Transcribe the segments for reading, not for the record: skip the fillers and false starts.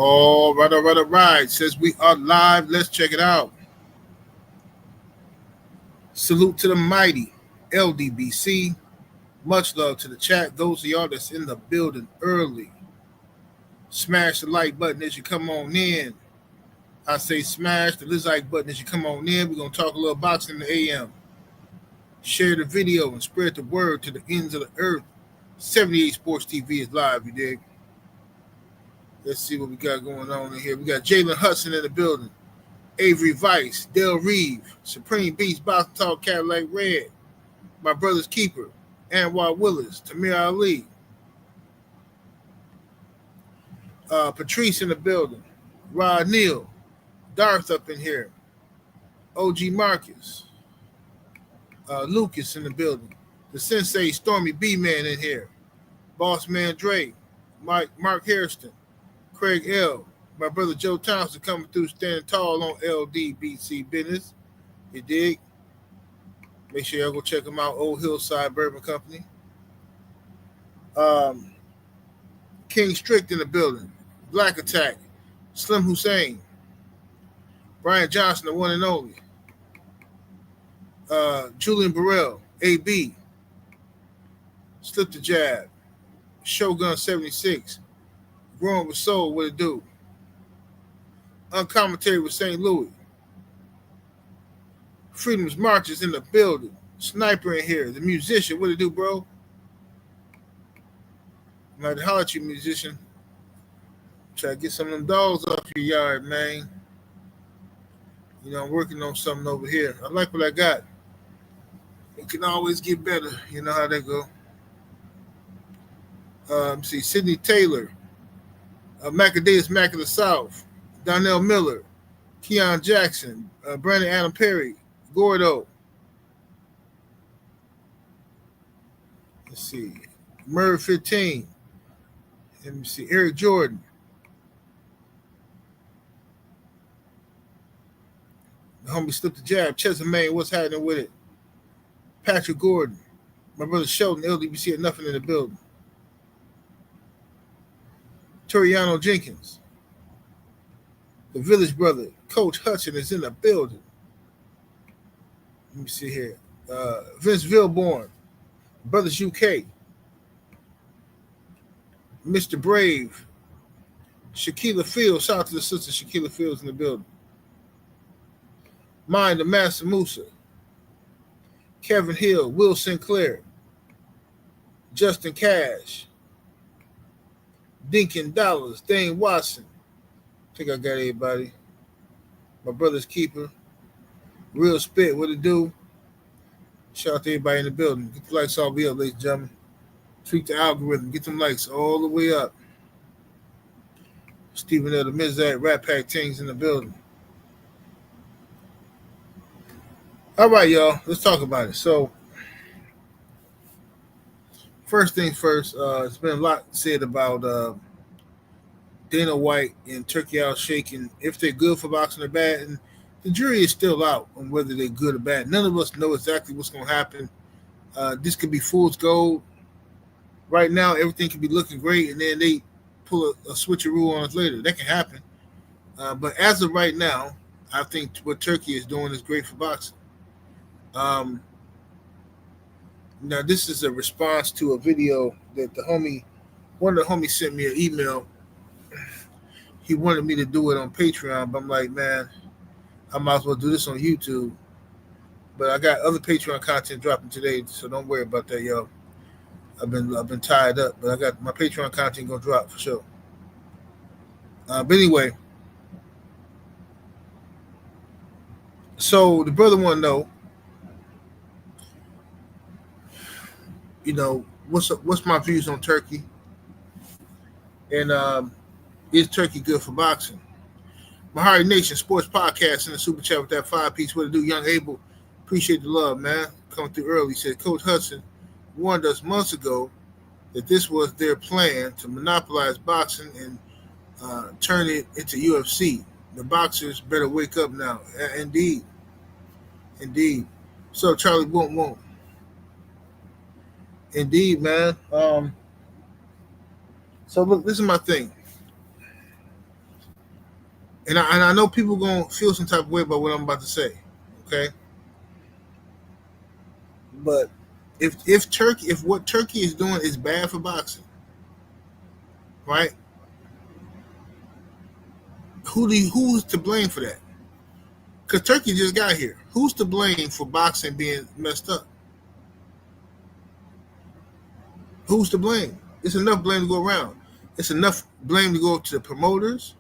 All right, all right, all right. Says we are live. Let's check it out. Salute to the mighty LDBC. Much love to the chat. Those of y'all that's in the building early, smash the like button as you come on in. I say smash the like button as you come on in. We're going to talk a little boxing in the AM. Share the video and spread the word to the ends of the earth. 78 Sports TV is live, you dig? Let's see what we got going on in here. We got Jalen Hudson in the building. Avery Vice, Del Reeve, Supreme Beast, Boxing Talk, Cadillac Red, my brother's keeper, Anwar Willis, Tamir Ali, Patrice in the building, Rod Neal, Darth up in here, OG Marcus, Lucas in the building, the Sensei Stormy B-Man in here, Boss Man Dre, Mark Hairston, Craig L., my brother Joe Thompson coming through standing tall on LDBC business. You dig? Make sure y'all go check them out. Old Hillside Bourbon Company. King Strict in the building. Black Attack. Slim Hussein. Brian Johnson, the one and only. Julian Burrell. AB. Slip the Jab. Shogun 76. Growing with Soul. What it do? Uncommentary with St. Louis. Freedom's Marches in the building. Sniper in here. The musician. What it do, bro? I'm about to holler at you, musician. Try to get some of them dogs off your yard, man. You know, I'm working on something over here. I like what I got. It can always get better. You know how that go. See, Sidney Taylor. Macadamia Mac of the South. Donnell Miller, Keon Jackson, Brandon Adam Perry, Gordo. Let's see. Merv 15. Let me see. Eric Jordan. The homie slipped the jab. Chesson Maine, what's happening with it? Patrick Gordon. My brother Sheldon, LDBC, had nothing in the building. Toriano Jenkins. The Village Brother, Coach Hudson, is in the building. Let me see here. Vince Vilborn, Brothers UK. Mr. Brave. Shaquilla Fields. Shout out to the sister Shaquilla Fields in the building. Mind the Master Musa. Kevin Hill, Will Sinclair. Justin Cash. Dinkin Dollars, Dane Watson. I think I got everybody. My brother's keeper. Real Spit, what it do? Shout out to everybody in the building. Get the likes all the way up, ladies and gentlemen. Tweak the algorithm. Get them likes all the way up. Stephen L. the Mizak, Rat Pack Tings in the building. All right, y'all. Let's talk about it. So, first things first, it's been a lot said about Dana White and Turki Al-Sheikh, if they're good for boxing or bad, and the jury is still out on whether they're good or bad. None of us know exactly what's going to happen. This could be fool's gold. Right now, everything could be looking great, and then they pull a switcheroo on us later. That can happen. But as of right now, I think what Turki is doing is great for boxing. Now, this is a response to a video that one of the homies sent me an email. He wanted me to do it on Patreon, but I'm like, man, I might as well do this on YouTube. But I got other Patreon content dropping today, so don't worry about that, y'all. I've been tied up, but I got my Patreon content gonna drop for sure. But anyway, so the brother want to know, you know, what's my views on Turki, and is Turki good for boxing? Mahari Nation Sports Podcast in the super chat with that 5-piece. What to do, Young Abel? Appreciate the love, man. Coming through early. He said Coach Hudson warned us months ago that this was their plan to monopolize boxing and turn it into UFC. The boxers better wake up now. Indeed. So Charlie won't. Indeed, man. So look, this is my thing. And I know people gonna feel some type of way about what I'm about to say, okay? But if what Turkey is doing is bad for boxing, right? Who's to blame for that? Because Turkey just got here. Who's to blame for boxing being messed up? Who's to blame? It's enough blame to go around. It's enough blame to go to the promoters.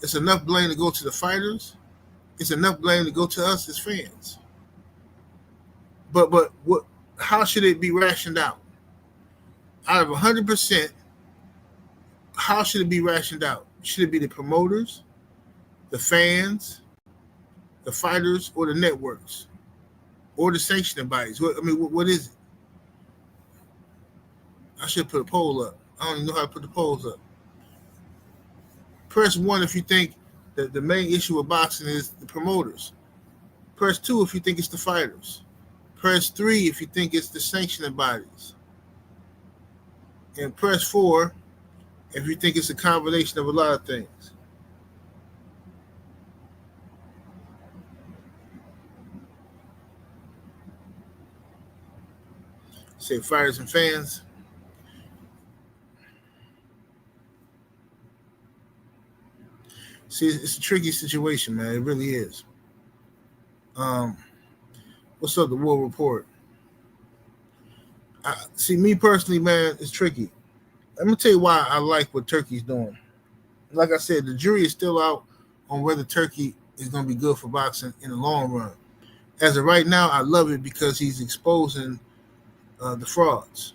It's enough blame to go to the fighters. It's enough blame to go to us as fans. But what? How should it be rationed out? Out of 100%, how should it be rationed out? Should it be the promoters, the fans, the fighters, or the networks, or the sanctioning bodies? What is it? I should put a poll up. I don't even know how to put the polls up. Press 1 if you think that the main issue with boxing is the promoters. Press 2 if you think it's the fighters. Press 3 if you think it's the sanctioning bodies. And press 4 if you think it's a combination of a lot of things. Say fighters and fans. See, it's a tricky situation, man. It really is. What's up, the War Report? See, me personally, man, it's tricky. Let me tell you why I like what Turkey's doing. Like I said, the jury is still out on whether Turkey is going to be good for boxing in the long run. As of right now, I love it because he's exposing the frauds.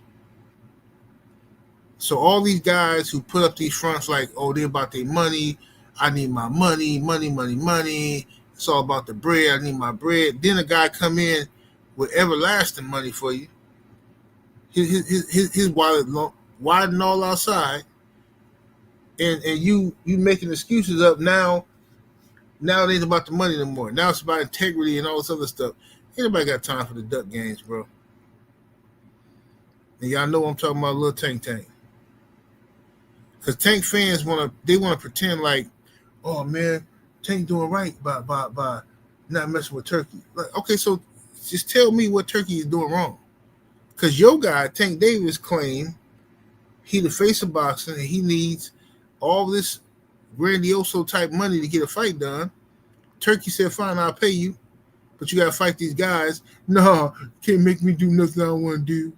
So all these guys who put up these fronts like, oh, they're about their money. I need my money, money, money, money. It's all about the bread. I need my bread. Then a guy come in with everlasting money for you. His wallet widen all outside, and you making excuses up now. Now it ain't about the money no more. Now it's about integrity and all this other stuff. Anybody got time for the duck games, bro? And y'all know I'm talking about little Tank. Because Tank fans want to pretend like, oh man, Tank doing right by not messing with Turkey. Like, okay, so just tell me what Turkey is doing wrong. Because your guy, Tank Davis, claimed he the face of boxing and he needs all this grandioso type money to get a fight done. Turkey said, fine, I'll pay you, but you got to fight these guys. No, can't make me do nothing I don't want to do.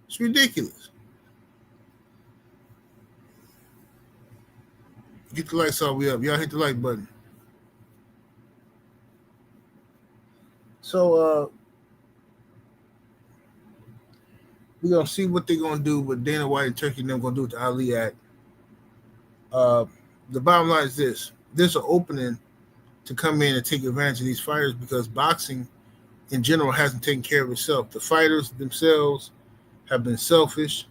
It's ridiculous. Get the lights all the way up. Y'all hit the like button. So, we're going to see what they're going to do with Dana White and Turkey and them going to do with the Ali Act. The bottom line is this. There's an opening to come in and take advantage of these fighters because boxing in general hasn't taken care of itself. The fighters themselves have been selfish.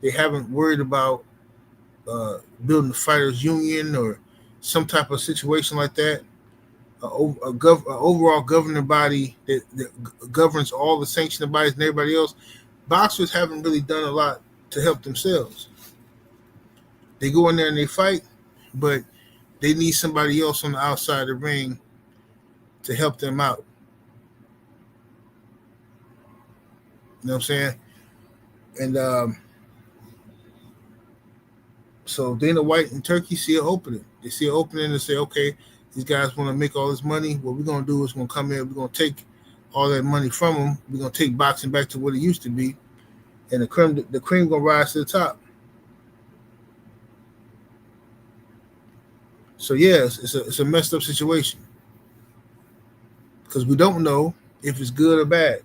They haven't worried about building a fighters union or some type of situation like that. An overall governing body that governs all the sanctioning bodies and everybody else. Boxers haven't really done a lot to help themselves. They go in there and they fight, but they need somebody else on the outside of the ring to help them out. You know what I'm saying? And so Dana White and Turkey see an opening. They see an opening and say, okay, these guys want to make all this money. What we're going to do is we're going to come in, we're going to take all that money from them. We're going to take boxing back to what it used to be. And the cream going to rise to the top. So, yes, it's a messed up situation. Because we don't know if it's good or bad.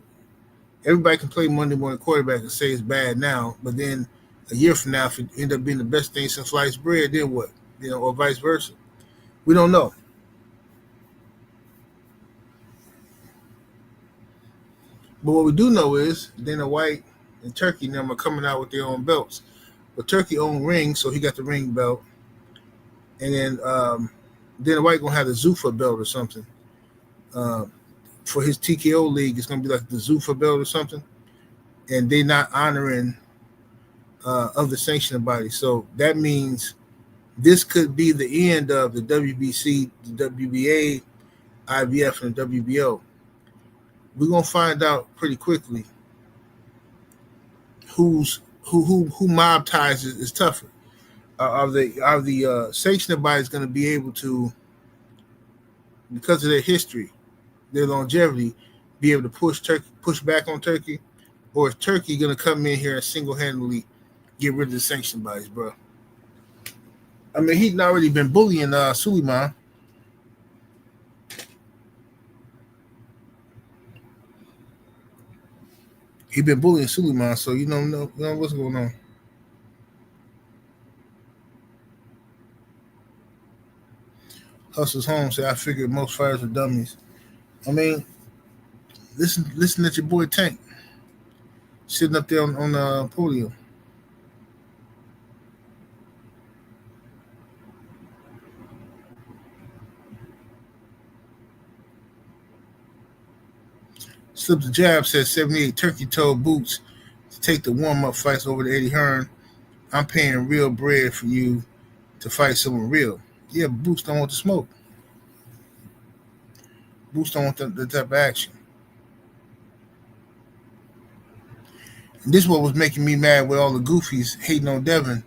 Everybody can play Monday morning quarterback and say it's bad now, but then a year from now, if it end up being the best thing since sliced bread, then what? You know, or vice versa. We don't know. But what we do know is Dana White and Turkey and them are coming out with their own belts. But Turkey owned rings, so he got the ring belt. And then Dana White going to have the Zuffa belt or something. For his TKO league, it's going to be like the Zuffa belt or something. And they're not honoring of the sanctioning body. So that means This could be the end of the WBC, the WBA, IBF, and the WBO. We're gonna find out pretty quickly who mob ties is tougher. Are the sanctioning bodies going to be able to, because of their history, their longevity, be able to push back on Turkey, or is Turkey going to come in here and single handedly get rid of the sanction bodies, bro? I mean, he'd already been bullying Suleiman. He'd been bullying Suleiman, so you know what's going on. Hustle's home said, I figured most fighters are dummies. I mean, listen at your boy Tank sitting up there on the podium. Slips the jab says 78. Turkey told Boots to take the warm-up fights over to Eddie Hearn. I'm paying real bread for you to fight someone real. Yeah, but Boots don't want the smoke. Boots don't want the type of action. And this is what was making me mad with all the goofies hating on Devin,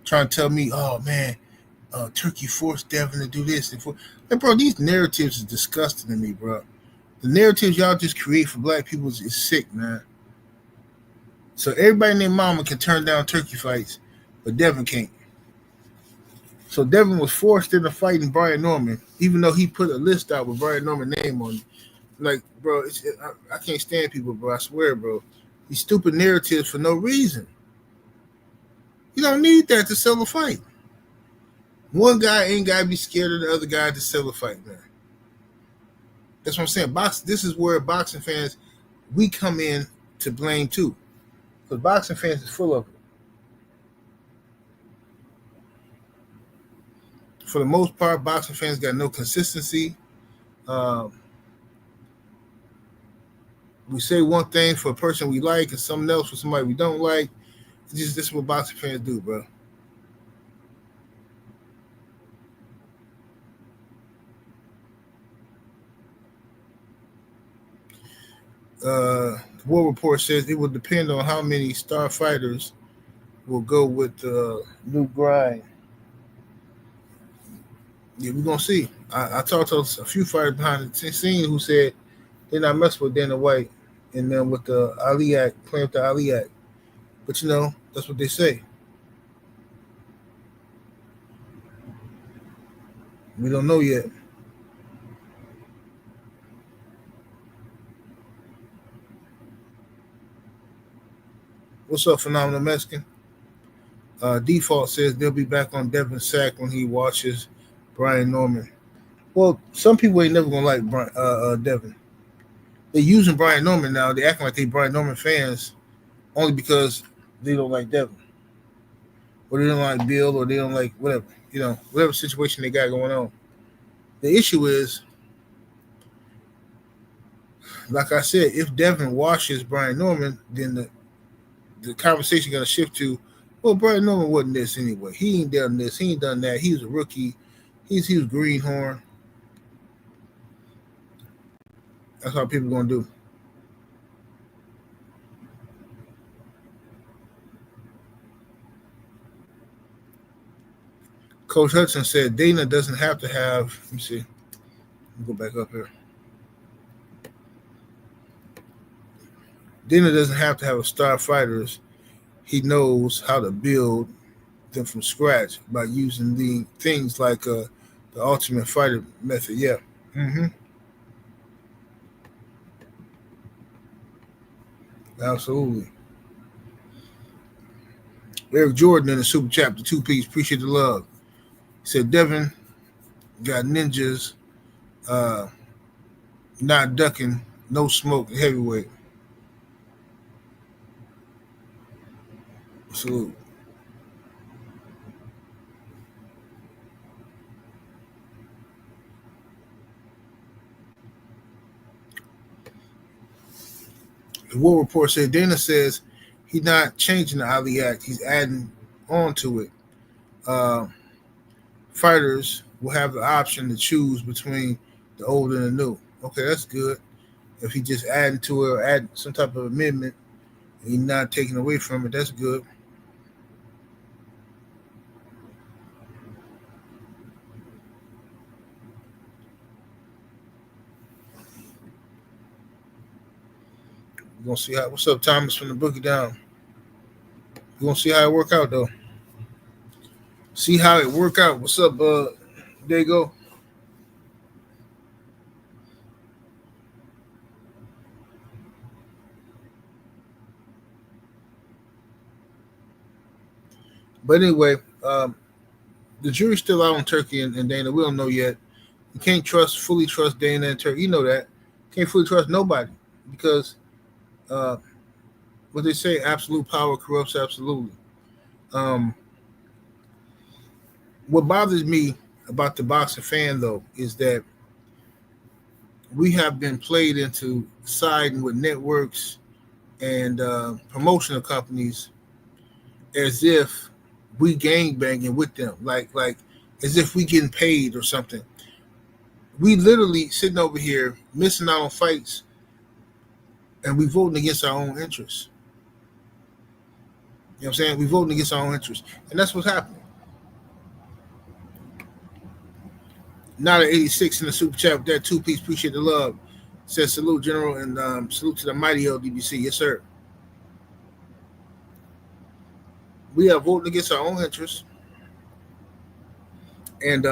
trying to tell me, oh man, Turkey forced Devin to do this. Like, bro, these narratives is disgusting to me, bro. The narratives y'all just create for black people is sick, man. So everybody and their mama can turn down Turkey fights, but Devin can't. So Devin was forced into fighting Brian Norman, even though he put a list out with Brian Norman's name on it. Like, bro, I can't stand people, bro. I swear, bro. These stupid narratives for no reason. You don't need that to sell a fight. One guy ain't got to be scared of the other guy to sell a fight, man. That's what I'm saying. This is where boxing fans, we come in to blame too. Because boxing fans is full of it. For the most part, boxing fans got no consistency. We say one thing for a person we like and something else for somebody we don't like. This is what boxing fans do, bro. The War Report says it will depend on how many star fighters will go with the new grind. Yeah, we're gonna see. I talked to a few fighters behind the scene who said they're not messing with Dana White and then with the Ali Act, playing with the Ali Act. But that's what they say. We don't know yet. What's up, Phenomenal Mexican? Default says they'll be back on Devin's sack when he watches Brian Norman. Well, some people ain't never gonna like Devin. They're using Brian Norman now. They acting like they Brian Norman fans only because they don't like Devin, or they don't like Bill, or they don't like whatever whatever situation they got going on. The issue is, like I said, if Devin washes Brian Norman, then the conversation gonna shift to, well, Brian Norman wasn't this anyway. He ain't done this. He ain't done that. He was a rookie. He was greenhorn. That's how people gonna do. Coach Hudson said Dana doesn't have to have. Let me see. Let me go back up here. Dana doesn't have to have a star fighters. He knows how to build them from scratch by using the things like the Ultimate Fighter method. Yeah. Mm-hmm. Absolutely. Eric Jordan in the Super Chapter 2-piece. Appreciate the love. He said Devin got ninjas not ducking, no smoke, heavyweight. Salute. The War Report said Dana says he's not changing the Ali Act. He's adding on to it. fighters will have the option to choose between the old and the new. Okay, that's good. If he just adding to it or add some type of amendment, and he's not taking away from it, that's good. We're gonna see how. What's up, Thomas from the Boogie Down? We're gonna see how it work out though. See how it work out. What's up, there you go. But anyway, the jury's still out on Turki and Dana. We don't know yet. You can't fully trust Dana and Turki. You know that. Can't fully trust nobody because uh, what they say, absolute power corrupts absolutely. Um, what bothers me about the boxing fan though is that we have been played into siding with networks and promotional companies as if we gang banging with them, like as if we getting paid or something. We literally sitting over here missing out on fights, and we voting against our own interests. You know what I'm saying? We voting against our own interests, and that's what's happening. Not at 86 in the super chat with that 2-piece. Appreciate the love. Says salute, General, and salute to the mighty LDBC. Yes, sir. We are voting against our own interests, and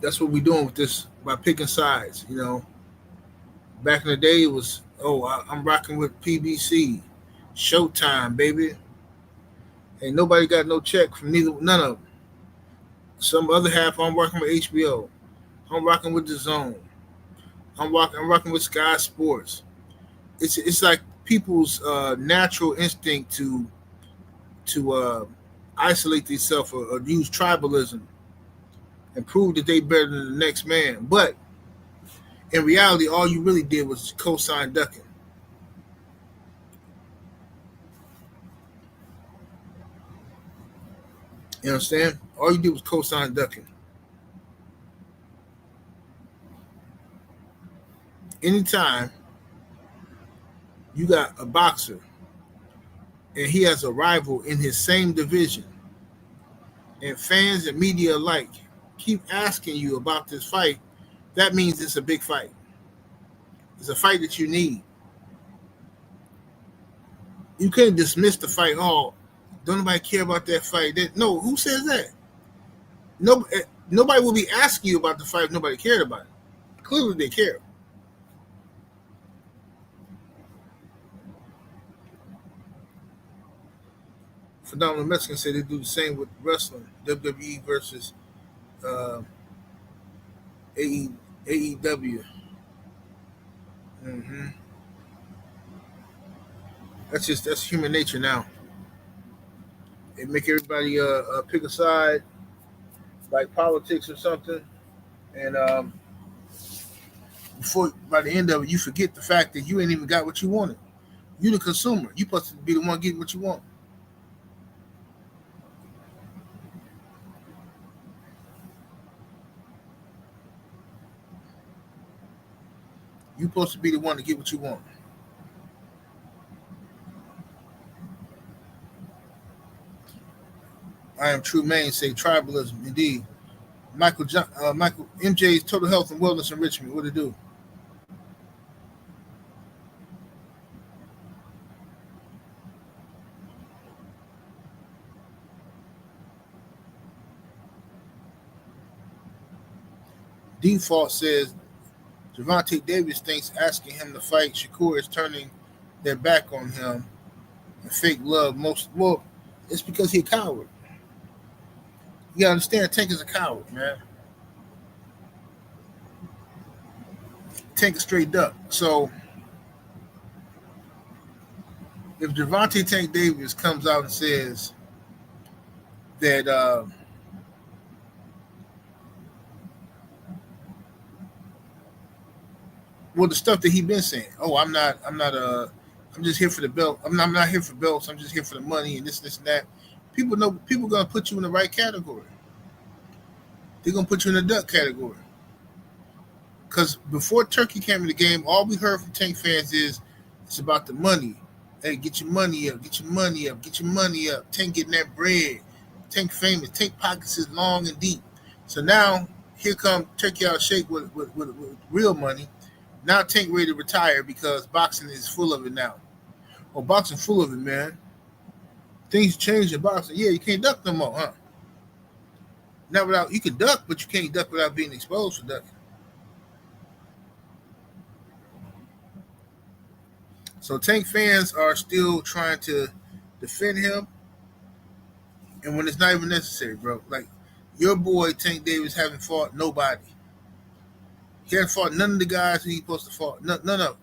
that's what we're doing with this by picking sides. You know, back in the day, it was, I'm rocking with PBC, Showtime, baby. Ain't nobody got no check from none of them. Some other half, I'm working with HBO. I'm rocking with the Zone. I'm rocking with Sky Sports. It's like people's natural instinct to isolate themselves or use tribalism and prove that they better than the next man. But in reality, all you really did was co-sign ducking. You understand? All you did was co-sign ducking. Anytime you got a boxer and he has a rival in his same division, and fans and media alike keep asking you about this fight, that means it's a big fight. It's a fight that you need. You can't dismiss the fight. Oh, don't nobody care about that fight? No, who says that? Nobody will be asking you about the fight if nobody cared about it. Clearly they care. Phenomenal Mexican said they do the same with wrestling. WWE versus AEW. Mm-hmm. That's human nature now. They make everybody pick a side, like politics or something, and before by the end of it, you forget the fact that you ain't even got what you wanted. You the consumer. You supposed to be the one getting what you want. You supposed to be the one to get what you want. I am true main say tribalism indeed. Michael MJ's Total Health and Wellness Enrichment. What it do? Default says Gervonta Davis thinks asking him to fight Shakur is turning their back on him and fake love. It's because he's a coward. You gotta understand, Tank is a coward, man. Tank a straight duck. So if Gervonta Tank Davis comes out and says that the stuff that he been saying, I'm just here for the belt. I'm not here for belts. I'm just here for the money and this and that. People know people gonna put you in the right category. They're gonna put you in the duck category. Because before Turkey came in the game, all we heard from Tank fans is it's about the money. Hey, get your money up, get your money up, get your money up. Tank getting that bread. Tank famous. Tank pockets is long and deep. So now here come Turkey out of shape with real money. Now Tank ready to retire because boxing is full of it now. Well, boxing full of it, man. Things change in boxing. Yeah, you can't duck no more, huh? Not without you can duck, but you can't duck without being exposed for ducking. So Tank fans are still trying to defend him, and when it's not even necessary, bro. Like your boy Tank Davis haven't fought nobody. He hasn't fought none of the guys who he's supposed to fight. None of them.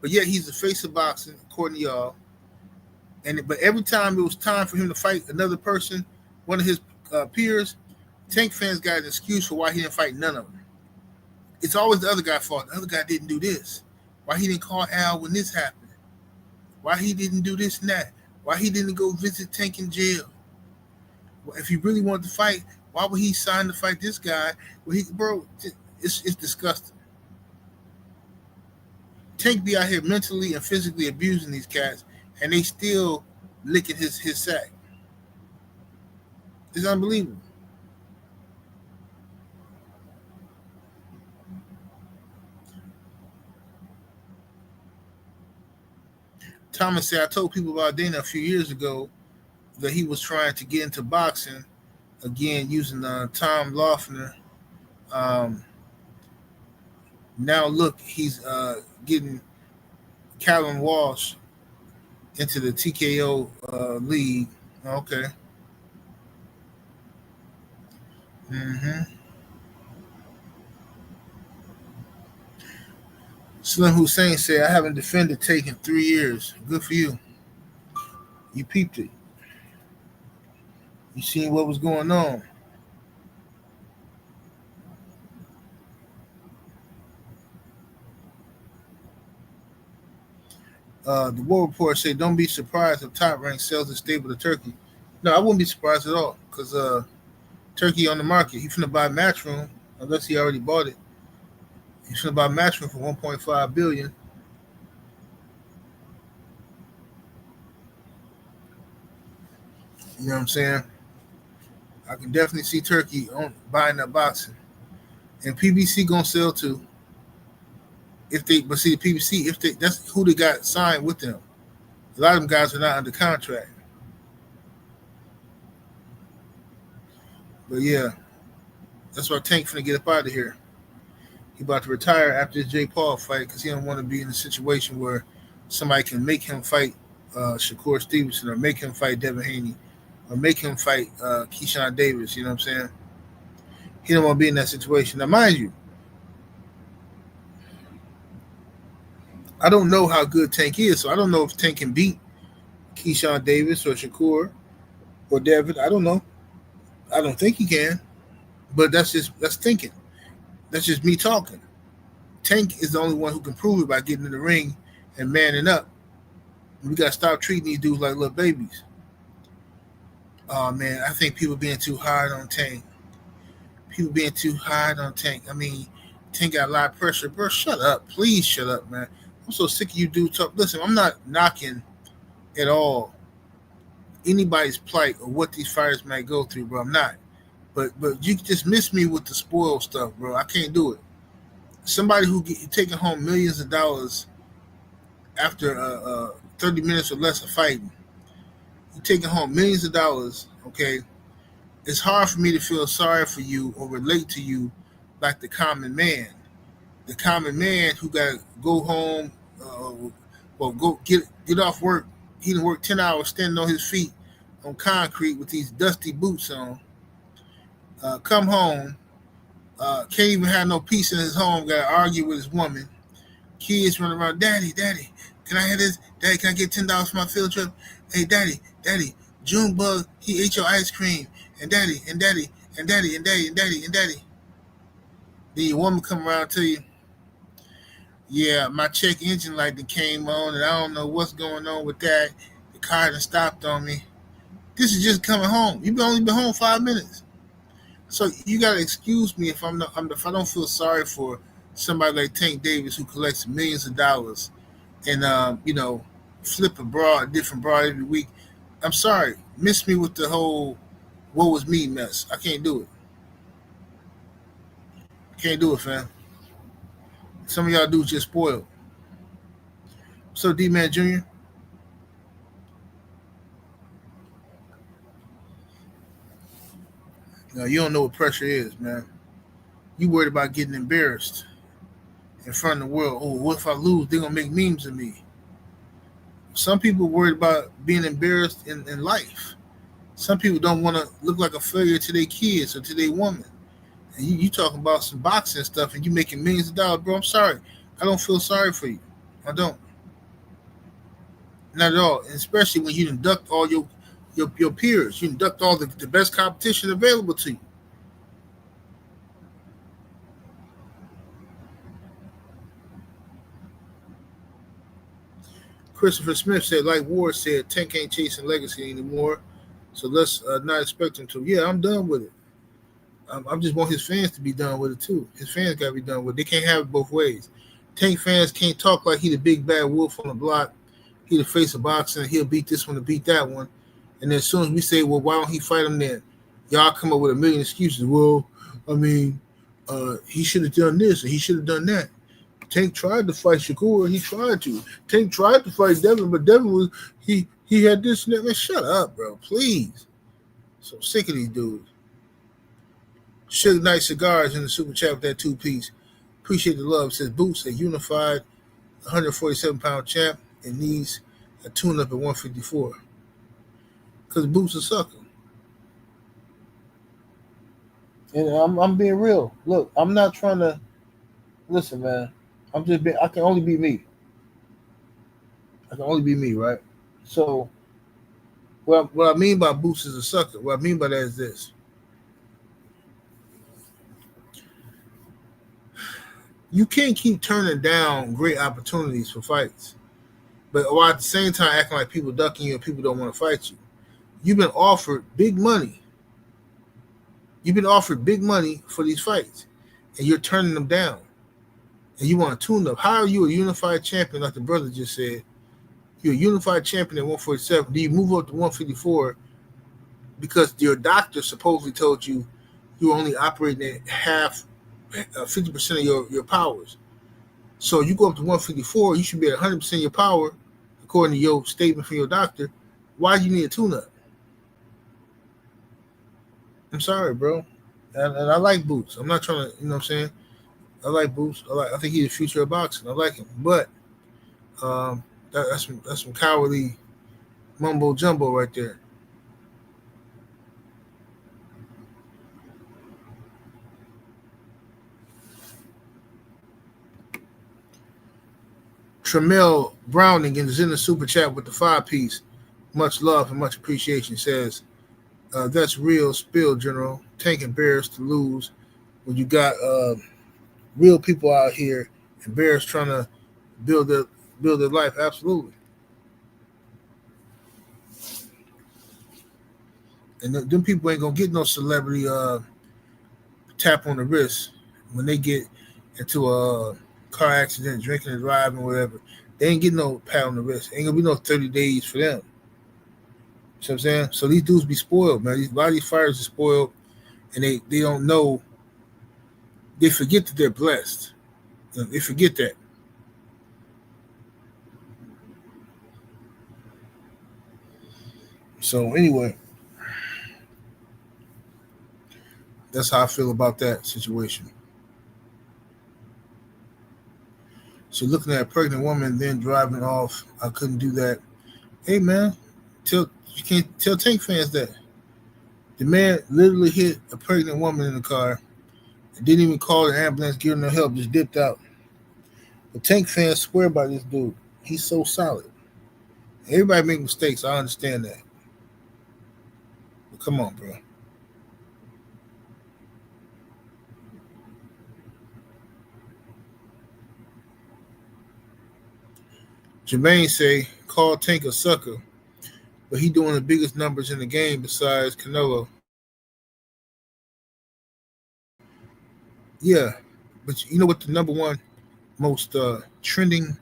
But yet he's the face of boxing, according to y'all. But every time it was time for him to fight another person, one of his peers, Tank fans got an excuse for why he didn't fight none of them. It's always the other guy's fault. The other guy didn't do this. Why he didn't call Al when this happened? Why he didn't do this and that? Why he didn't go visit Tank in jail? Well, if he really wanted to fight, why would he sign to fight this guy? Well, it's disgusting. Tank be out here mentally and physically abusing these cats, and they still licking his sack. It's unbelievable. Thomas said, I told people about Dana a few years ago that he was trying to get into boxing again using Tom Loeffner. Now look, he's getting Callum Walsh into the TKO league. Okay. Slim Hussein said, I haven't defended Tank in 3 years. Good for you. You peeped it. You seen what was going on. The War Report said, don't be surprised if Top Rank sells a stable to Turkey. No, I wouldn't be surprised at all because Turkey on the market. He's finna buy Matchroom unless he already bought it. He's finna buy Matchroom for $1.5 billion. You know what I'm saying? I can definitely see Turkey on buying that boxing, and PBC gonna sell too. But see the PBC, that's who they got signed with them. A lot of them guys are not under contract. But yeah, that's why Tank finna get up out of here. He about to retire after this Jake Paul fight because he don't want to be in a situation where somebody can make him fight Shakur Stevenson or make him fight Devin Haney or make him fight Keyshawn Davis. You know what I'm saying? He don't want to be in that situation. Now, mind you, I don't know how good Tank is, so I don't know if Tank can beat Keyshawn Davis or Shakur or Devin. I don't know. I don't think he can, but that's thinking. That's just me talking. Tank is the only one who can prove it by getting in the ring and manning up. We got to stop treating these dudes like little babies. Oh, man, I think people being too hard on Tank. I mean, Tank got a lot of pressure. Bro, shut up. Please shut up, man. I'm so sick of you dudes talk. Listen, I'm not knocking at all anybody's plight or what these fighters might go through, bro. I'm not. But you just miss me with the spoiled stuff, bro. I can't do it. Somebody who taking home millions of dollars after 30 minutes or less of fighting, you taking home millions of dollars, okay? It's hard for me to feel sorry for you or relate to you like the common man. The common man who got to go home, go get off work. He done work 10 hours standing on his feet on concrete with these dusty boots on. Come home, can't even have no peace in his home, got to argue with his woman. Kids running around, Daddy, can I have this? Daddy, can I get $10 for my field trip? Hey, Daddy, Junebug, he ate your ice cream. And Daddy. Then your woman come around to you, yeah, my check engine light that came on, and I don't know what's going on with that. The car done stopped on me. This is just coming home. You've only been home 5 minutes. So you gotta excuse me if if I don't feel sorry for somebody like Tank Davis who collects millions of dollars and flip a different broad every week. I'm sorry. Miss me with the whole "what was me" mess. I can't do it. Can't do it, fam. Some of y'all dudes just spoiled. So D Man Jr. You don't know what pressure is, man. You worried about getting embarrassed in front of the world. Oh, what if I lose? They're gonna make memes of me. Some people worried about being embarrassed in life. Some people don't want to look like a failure to their kids or to their woman. And you talking about some boxing stuff and you making millions of dollars, bro. I'm sorry. I don't feel sorry for you. I don't. Not at all. And especially when you induct all your peers. You induct all the best competition available to you. Christopher Smith said, like Ward said, Tank ain't chasing legacy anymore. So let's not expect him to. Yeah, I'm done with it. I just want his fans to be done with it too. His fans got to be done with it. They can't have it both ways. Tank fans can't talk like he the big bad wolf on the block. He the face of boxing. He'll beat this one to beat that one. And then as soon as we say, well, why don't he fight him then? Y'all come up with a million excuses. Well, I mean, he should have done this and he should have done that. Tank tried to fight Shakur. He tried to. Tank tried to fight Devin, but Devin was he had this and that. Man, shut up, bro. Please. So sick of these dudes. Suge Knight Cigars in the super chat with that 2-piece. Appreciate the love. Says Boots, a unified 147-pound champ, and needs a tune-up at 154. Because Boots a sucker. And I'm being real. Look, I'm not trying to listen, man. I can only be me. I can only be me, right? So what I mean by Boots is a sucker. What I mean by that is this. You can't keep turning down great opportunities for fights, but while at the same time acting like people ducking you and people don't want to fight you. You've been offered big money. You've been offered big money for these fights, and you're turning them down. And you want to tune up. How are you a unified champion, like the brother just said? You're a unified champion at 147. Do you move up to 154 because your doctor supposedly told you you're only operating at half, 50% of your powers? So you go up to 154, you should be at 100% of your power, according to your statement from your doctor. Why do you need a tune-up? I'm sorry, bro. And I like Boots. I'm not trying to, you know what I'm saying? I like Boots. I think he's the future of boxing. I like him. But that's some cowardly mumbo jumbo right there. Tremel Browning is in the super chat with the 5-piece. Much love and much appreciation. Says, that's real spill, General. Tank embarrassed to lose when you got real people out here embarrassed trying to build their life. Absolutely. And them people ain't gonna get no celebrity tap on the wrist when they get into a car accident, drinking and driving, or whatever. They ain't getting no pat on the wrist. Ain't gonna be no 30 days for them. You know what I'm saying? So these dudes be spoiled, man. A lot of these fighters are spoiled, and they don't know. They forget that they're blessed. You know, they forget that. So anyway, that's how I feel about that situation. So looking at a pregnant woman, then driving off, I couldn't do that. Hey man, you can't tell Tank fans that. The man literally hit a pregnant woman in the car and didn't even call the ambulance, give them no help, just dipped out. The Tank fans swear by this dude. He's so solid. Everybody make mistakes. I understand that. But come on, bro. Jermaine say, call Tank a sucker, but he doing the biggest numbers in the game besides Canelo. Yeah, but you know what the number one most trending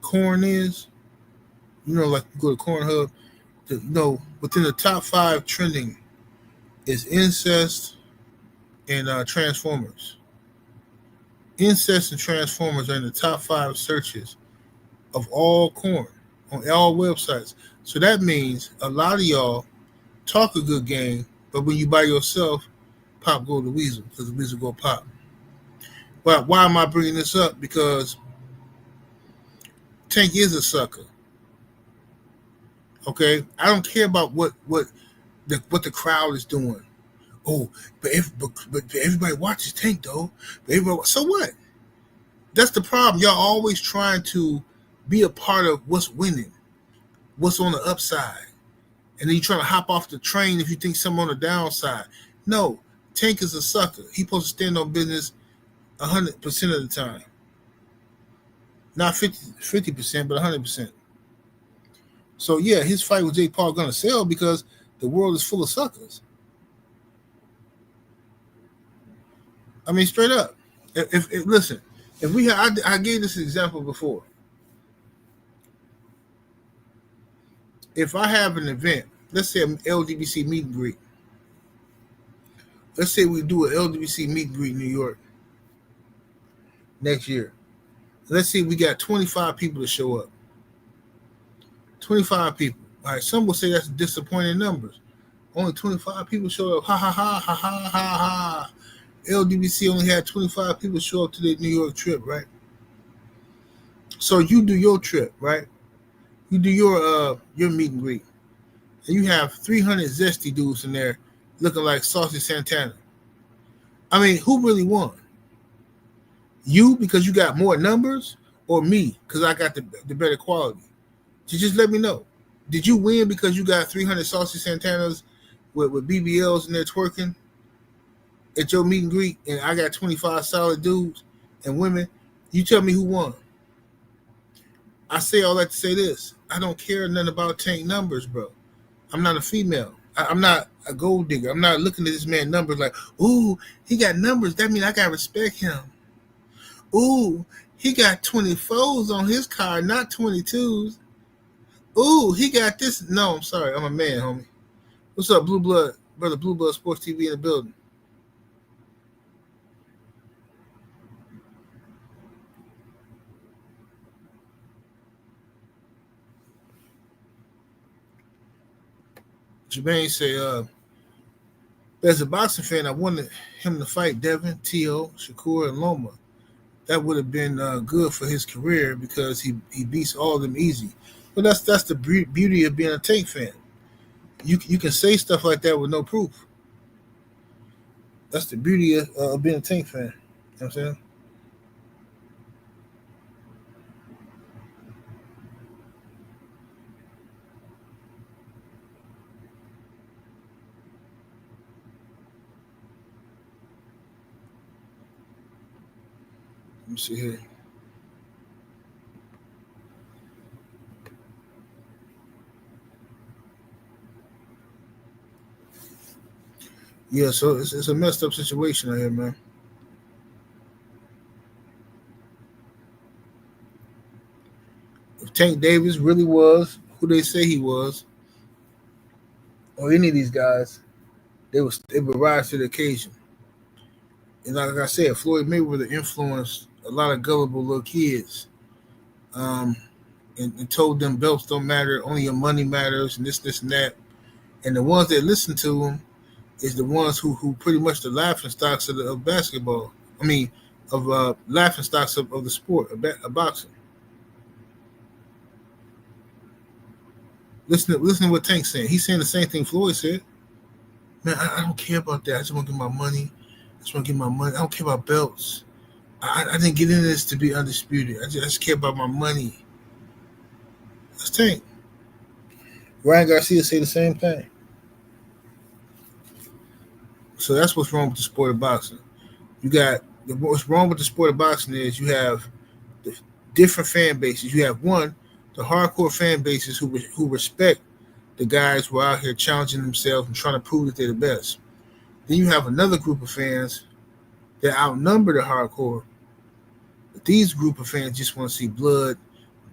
corn is? You know, like you go to Cornhub, within the top 5 trending is incest and Transformers. Incest and Transformers are in the top 5 searches of all corn on all websites. So that means a lot of y'all talk a good game, but when you by yourself, pop go the weasel because the weasel go pop. But why am I bringing this up? Because Tank is a sucker. Okay, I don't care about what the crowd is doing. Oh, but everybody watches Tank though. So what? That's the problem. Y'all always trying to be a part of what's winning, what's on the upside, and then you trying to hop off the train if you think something on the downside. No, Tank is a sucker. He supposed to stand on business 100% of the time, not 50%, but 100%. So yeah, his fight with Jake Paul gonna sell because the world is full of suckers. I mean, straight up. If listen, if we had, I gave this example before. If I have an event, let's say an LDBC meet and greet. Let's say we do an LDBC meet and greet in New York next year. Let's say we got 25 people to show up. 25 people. All right, some will say that's disappointing numbers. Only 25 people show up. Ha ha ha ha ha ha ha. LDBC only had 25 people show up to the New York trip, right? So you do your trip, right? You do your meet and greet, and you have 300 zesty dudes in there looking like Saucy Santana. I mean, who really won? You because you got more numbers, or me because I got the better quality? Just let me know. Did you win because you got 300 Saucy Santanas with BBLs in there twerking at your meet and greet, and I got 25 solid dudes and women? You tell me who won. I say all that to say this. I don't care nothing about Tank numbers, bro. I'm not a female. I'm not a gold digger. I'm not looking at this man numbers like, ooh, he got numbers. That means I got to respect him. Ooh, he got 24s on his car, not 22s. Ooh, he got this. No, I'm sorry. I'm a man, homie. What's up, Blue Blood? Brother Blue Blood Sports TV in the building. Jermaine say, as a boxing fan, I wanted him to fight Devin, T.O., Shakur, and Loma. That would have been good for his career because he beats all of them easy. But that's the beauty of being a Tank fan. You can say stuff like that with no proof. That's the beauty of being a Tank fan. You know what I'm saying? Let me see here. Yeah, so it's a messed up situation out here, man. If Tank Davis really was who they say he was, or any of these guys, they would rise to the occasion. And like I said, Floyd Mayweather influenced a lot of gullible little kids, and told them belts don't matter, only your money matters, and this, and that. And the ones that listen to him is the ones who pretty much the laughing stocks of basketball. I mean, of laughing stocks of the sport, of boxing. Listen to what Tank's saying. He's saying the same thing Floyd said. Man, I don't care about that. I just want to get my money. I don't care about belts. I didn't get into this to be undisputed. I just care about my money. That's Tank. Ryan Garcia say the same thing. So that's what's wrong with the sport of boxing. What's wrong with the sport of boxing is you have different fan bases. You have one, the hardcore fan bases who respect the guys who are out here challenging themselves and trying to prove that they're the best. Then you have another group of fans that outnumber the hardcore. But these group of fans just want to see blood,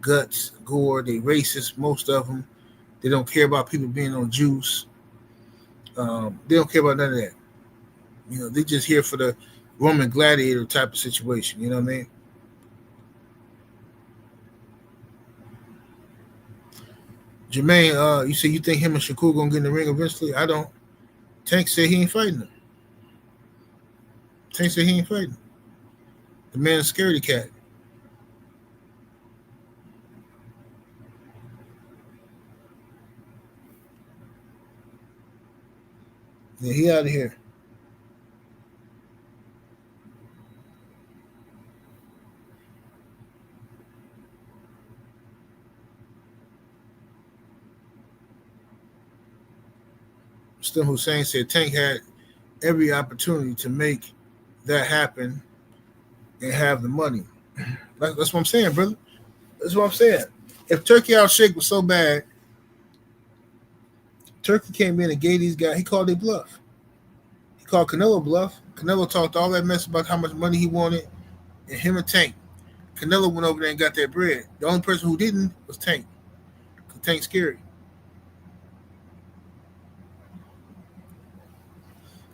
guts, gore. They racist, most of them. They don't care about people being on juice. They don't care about none of that. They're just here for the Roman gladiator type of situation. You know what I mean? Jermaine, you say you think him and Shakur gonna get in the ring eventually? I don't. Tank said he ain't fighting him. Tank said he ain't fighting. The man's a scaredy cat. Yeah, he out of here. Slim Hussein said Tank had every opportunity to make that happen and have the money. That's what I'm saying, brother. That's what I'm saying. If Turki Al-Sheikh was so bad, Turki came in and gave these guys, he called their bluff. He called Canelo bluff. Canelo talked all that mess about how much money he wanted, and him and Tank. Canelo went over there and got that bread. The only person who didn't was Tank. Because Tank's scary.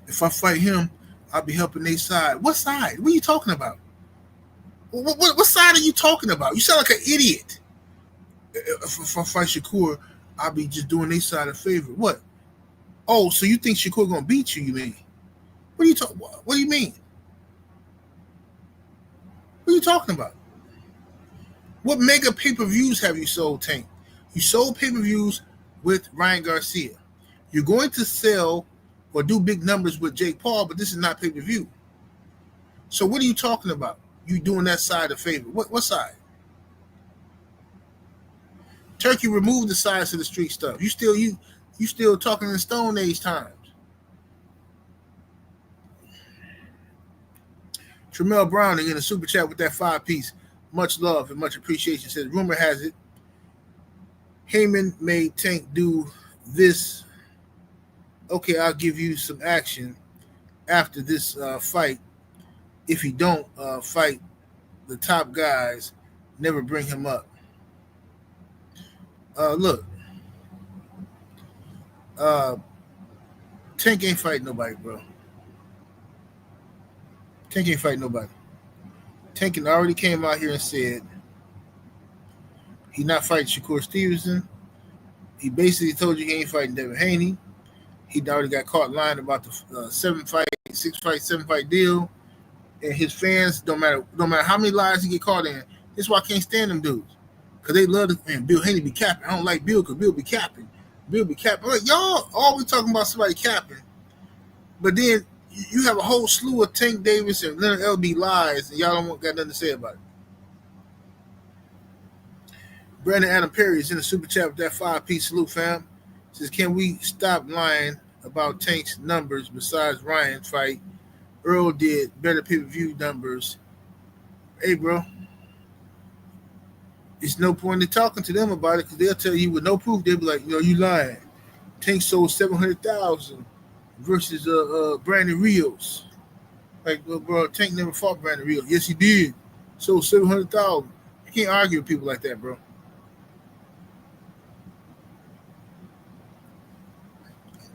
If I fight him, I'll be helping their side. What side? What are you talking about? What side are you talking about? You sound like an idiot. If I fight Shakur, I'll be just doing their side a favor. What? Oh, so you think Shakur gonna beat you? You mean? What are you talking? What do you mean? What are you talking about? What mega pay-per-views have you sold, Tank? You sold pay-per-views with Ryan Garcia. You're going to sell or do big numbers with Jake Paul, but this is not pay-per-view. So what are you talking about? You doing that side a favor? What side? Turki removed the sides of the street stuff. You still talking in Stone Age times. Tramel Brown in a super chat with that 5-piece. Much love and much appreciation. Says rumor has it Heyman made Tank do this. Okay, I'll give you some action after this fight. If you don't fight the top guys, never bring him up. Look, Tank ain't fighting nobody, bro. Tank ain't fighting nobody. Tank already came out here and said he not fighting Shakur Stevenson. He basically told you he ain't fighting Devin Haney. He already got caught lying about the 7-fight deal. And his fans, no matter how many lies he get caught in, this is why I can't stand them dudes. Because they love to, man, Bill Haney be capping. I don't like Bill because Bill be capping. Bill be capping. Like, y'all always talking about somebody capping. But then you have a whole slew of Tank Davis and Leonard LB lies, and y'all don't got nothing to say about it. Brandon Adam Perry is in the super chat with that 5-piece salute, fam. Says, can we stop lying about Tank's numbers besides Ryan fight? Earl did better pay-per-view numbers. Hey, bro. It's no point in talking to them about it because they'll tell you with no proof. They'll be like, you lying. Tank sold 700,000 versus Brandon Rios. Like, well, bro, Tank never fought Brandon Rios. Yes, he did. Sold 700,000. You can't argue with people like that, bro.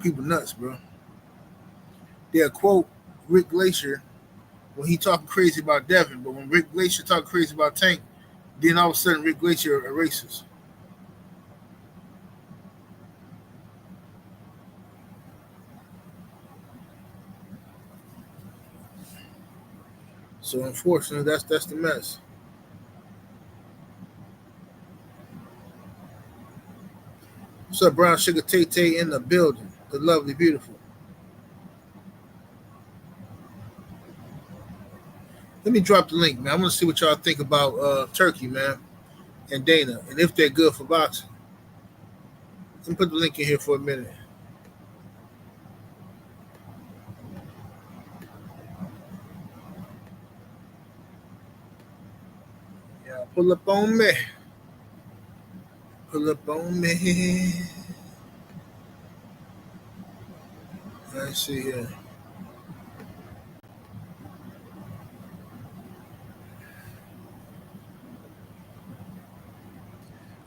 People nuts, bro. They'll quote Rick Glacier when he talking crazy about Devin, but when Rick Glacier talking crazy about Tank, then all of a sudden Rick Glacier a racist. So unfortunately, that's the mess. What's up, Brown Sugar Tay Tay in the building? The lovely, beautiful. Let me drop the link, man. I want to see what y'all think about Turki, man, and Dana, and if they're good for boxing. Let me put the link in here for a minute. Yeah, pull up on me. Pull up on me. Let's see here.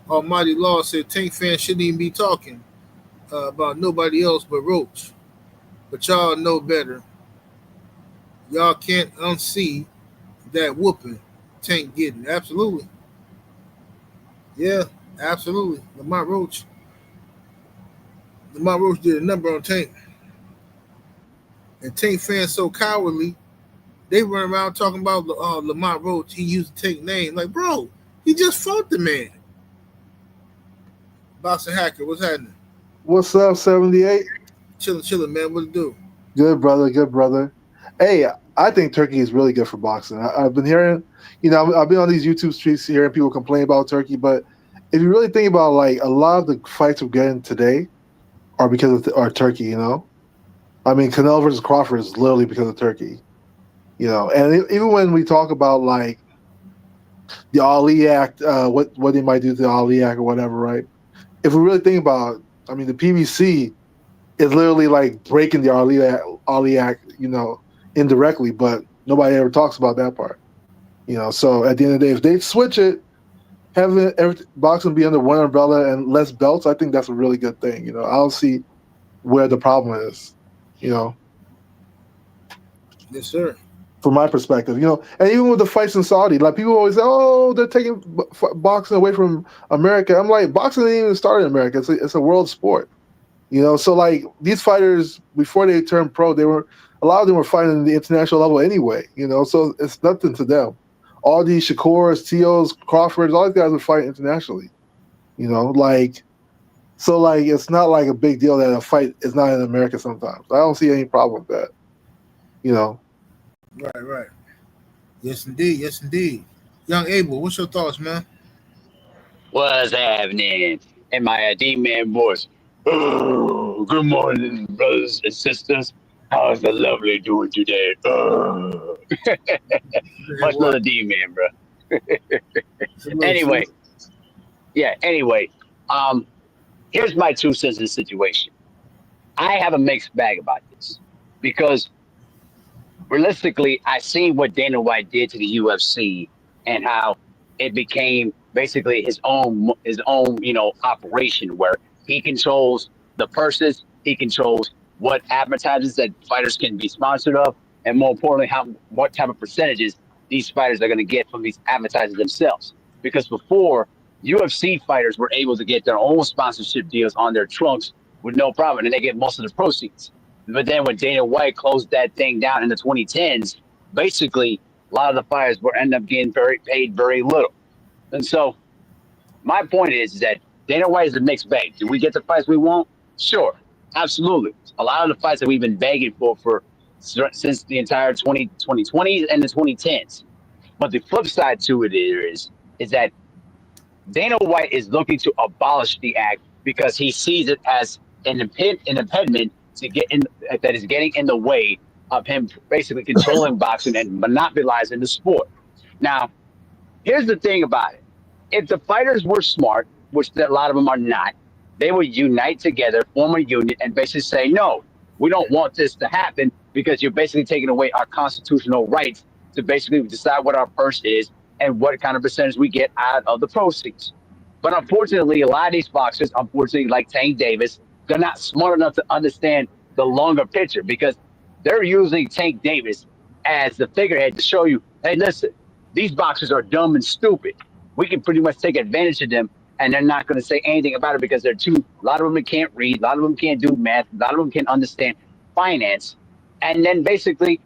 Almighty Law said Tank fans shouldn't even be talking about nobody else but Roach. But y'all know better. Y'all can't unsee that whooping Tank getting. Absolutely. Yeah, absolutely. Lamont Roach did a number on Tank. And Tank fans so cowardly, they run around talking about Lamont Roach. He used the Tank name. Like, bro, he just fought the man. Boxing Hacker, what's happening? What's up, 78? Chilling, man. What it do? Good brother. Hey, I think Turkey is really good for boxing. I've been hearing, I've been on these YouTube streets hearing people complain about Turkey, but if you really think about like a lot of the fights we're getting today are because of our Turkey, I mean, Canelo versus Crawford is literally because of Turkey, and even when we talk about like the Ali Act, what they might do to the Ali Act or whatever, right? If we really think about it, I mean, the PBC is literally like breaking the Ali Act, indirectly, but nobody ever talks about that part, So at the end of the day, if they switch it, having boxing be under one umbrella and less belts, I think that's a really good thing. I don't see where the problem is, Yes, sir. From my perspective, and even with the fights in Saudi, like people always say, oh, they're taking boxing away from America. I'm like, boxing didn't even start in America. It's a world sport. So like these fighters before they turned pro, a lot of them were fighting at the international level anyway, so it's nothing to them. All these Shakurs, Teos, Crawfords, all these guys are fighting internationally, so like it's not like a big deal that a fight is not in America sometimes. I don't see any problem with that, Right. Yes, indeed. Young Abel, what's your thoughts, man? What's happening? In my D-man voice. Oh, good morning, brothers and sisters. How's the lovely doing today? Oh. Much love to D-man, bro. Anyway, here's my 2 cents in the situation. I have a mixed bag about this because realistically, I seen what Dana White did to the UFC and how it became basically his own, operation where he controls the purses, he controls what advertisements that fighters can be sponsored of, and more importantly, what type of percentages these fighters are going to get from these advertisers themselves. Because before, UFC fighters were able to get their own sponsorship deals on their trunks with no problem, and they get most of the proceeds. But then when Dana White closed that thing down in the 2010s, basically a lot of the fighters were end up getting paid very little. And so my point is that Dana White is a mixed bag. Do we get the fights we want? Sure, absolutely. A lot of the fights that we've been begging for since the entire 2020s and the 2010s. But the flip side to it is that Dana White is looking to abolish the act because he sees it as an impediment to that is getting in the way of him basically controlling boxing and monopolizing the sport. Now, here's the thing about it. If the fighters were smart, which a lot of them are not, they would unite together, form a union, and basically say, no, we don't want this to happen because you're basically taking away our constitutional rights to basically decide what our purse is and what kind of percentage we get out of the proceeds. But unfortunately, a lot of these boxers, like Tank Davis, they're not smart enough to understand the longer picture because they're using Tank Davis as the figurehead to show you, hey, listen, these boxers are dumb and stupid. We can pretty much take advantage of them, and they're not going to say anything about it because a lot of them can't read, a lot of them can't do math, a lot of them can't understand finance. And then basically,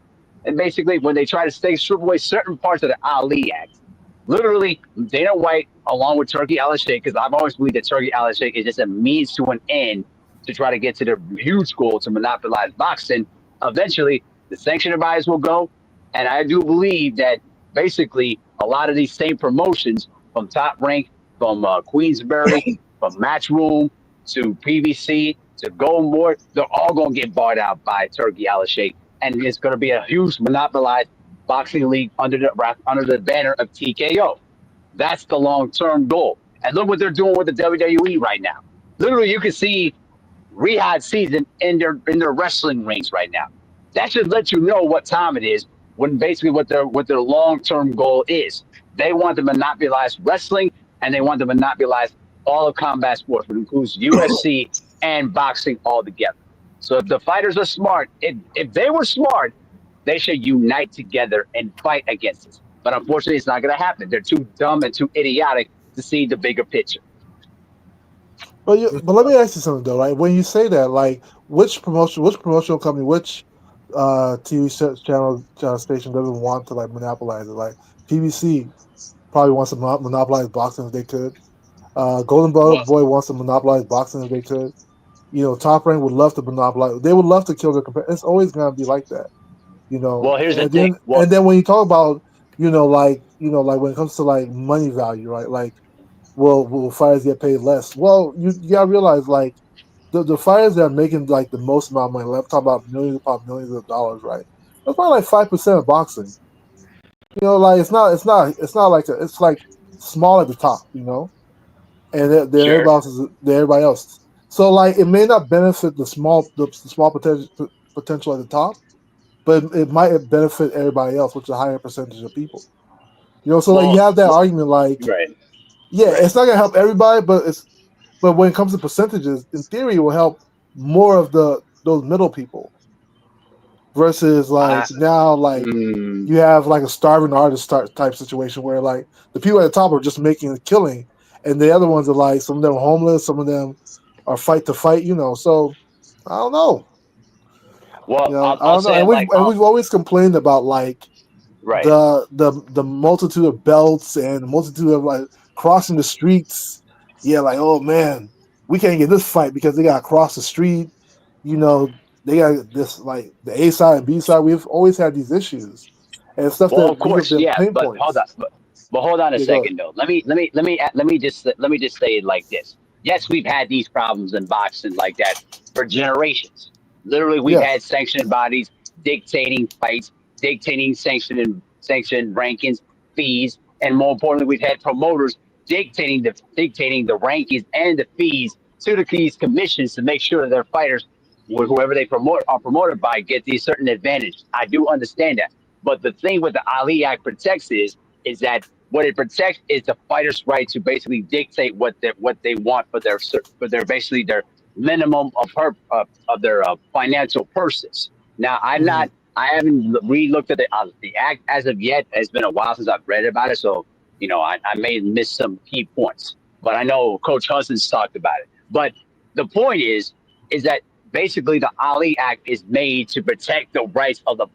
when they try to strip away certain parts of the Ali Act, literally, Dana White, along with Turki Al-Sheikh, because I've always believed that Turki Al-Sheikh is just a means to an end to try to get to their huge goal to monopolize boxing. Eventually, the sanctioning bodies will go, and I do believe that basically a lot of these same promotions from Top Rank, from Queensberry, from Matchroom to PBC to Golden Boy, they're all going to get bought out by Turki Al-Sheikh, and it's going to be a huge monopolized boxing league under the banner of TKO. That's the long-term goal. And look what they're doing with the WWE right now. Literally, you can see rehab season in their wrestling rings right now. That should let you know what time it is when basically what their long-term goal is. They want to monopolize wrestling and they want to monopolize all of combat sports, which includes UFC and boxing all together. So if the fighters are smart, if they were smart, they should unite together and fight against this. But unfortunately, it's not going to happen. They're too dumb and too idiotic to see the bigger picture. But let me ask you something though, right? When you say that, like, which promotional company, which TV channel station doesn't want to like monopolize it? Like PBC probably wants to monopolize boxing if they could. Golden Boy wants to monopolize boxing if they could. You know, Top Rank would love to monopolize. They would love to kill their competitor. It's always gonna be like that. You know, well, here's the and thing. then when you talk about like when it comes to like money value, right? Like, will fighters get paid less? Well, you gotta realize like the fighters that are making like the most amount of money. I'm talking about millions of dollars, right? That's probably like 5% of boxing. You know, like it's not like it's like small at the top, you know, and then everybody else. So like it may not benefit the small potential at the top, but it might benefit everybody else, which is a higher percentage of people. You know, so like you have that argument, like, it's not gonna help everybody, but when it comes to percentages, in theory, it will help more of those middle people versus like now, like you have like a starving artist type situation where like the people at the top are just making a killing, and the other ones are like some of them are homeless, some of them are fight to fight. You know, so I don't know. Well, You know, I I'll don't know, say and it like we've always complained about like the multitude of belts and the multitude of like crossing the streets. Yeah, like, oh man, we can't get this fight because they got to cross the street. You know, they got this like the A side and B side. We've always had these issues and stuff Well, that of these have course, been yeah, pain but hold on, points. but hold on a Yeah, go ahead. second though. Let me just say it like this. Yes, we've had these problems in boxing like that for generations. Literally, we've Yes. had sanctioned bodies dictating fights, dictating sanctioned rankings, fees, and more importantly, we've had promoters dictating the rankings and the fees to these commissions to make sure that their fighters, whoever they promote are promoted by, get these certain advantages. I do understand that. But the thing with the Ali Act protects is that what it protects is the fighter's right to basically dictate what they want for their basically their minimum of their financial purses. Now, I haven't re-looked at the act as of yet. It's been a while since I've read about it, so I may miss some key points. But I know Coach Hudson's talked about it. But the point is that basically the Ali Act is made to protect the rights of the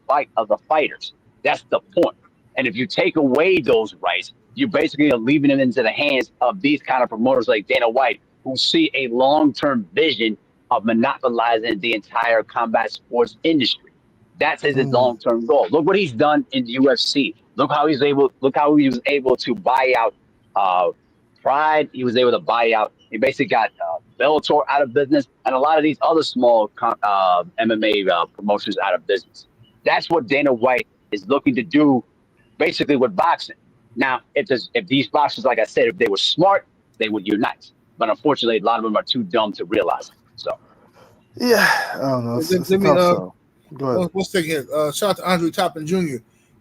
fighters. That's the point. And if you take away those rights, you basically are leaving them into the hands of these kind of promoters like Dana White, who see a long-term vision of monopolizing the entire combat sports industry. That's his long-term goal. Look what he's done in the UFC. Look how he was able to buy out Pride. He was able to buy out. He basically got Bellator out of business, and a lot of these other small MMA promotions out of business. That's what Dana White is looking to do, basically with boxing. Now, if these boxers, like I said, if they were smart, they would unite. But unfortunately, a lot of them are too dumb to realize it. So, yeah, I don't know. It's Let a me tough sell. Go ahead. let's take it. Shout out to Andre Toppin Jr.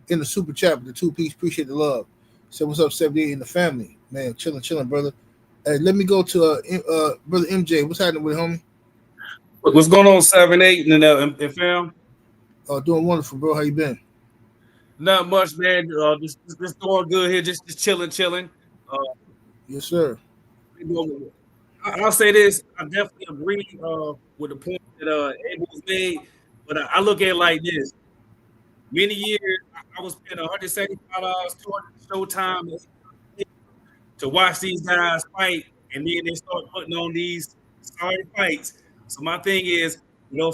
in the super chat with the 2-piece. Appreciate the love. Said what's up, 78 in the family, man. Chilling, brother. Hey, let me go to brother MJ. What's happening with it, homie? What's going on, 7-8 in fam? Doing wonderful, bro. How you been? Not much, man. Just doing good here. Just chilling. Yes, sir. I'll say this. I definitely agree with the point that Abel was made, but I look at it like this. Many years, I was paying $175, $200 showtime to watch these guys fight, and then they start putting on these sorry fights. So my thing is,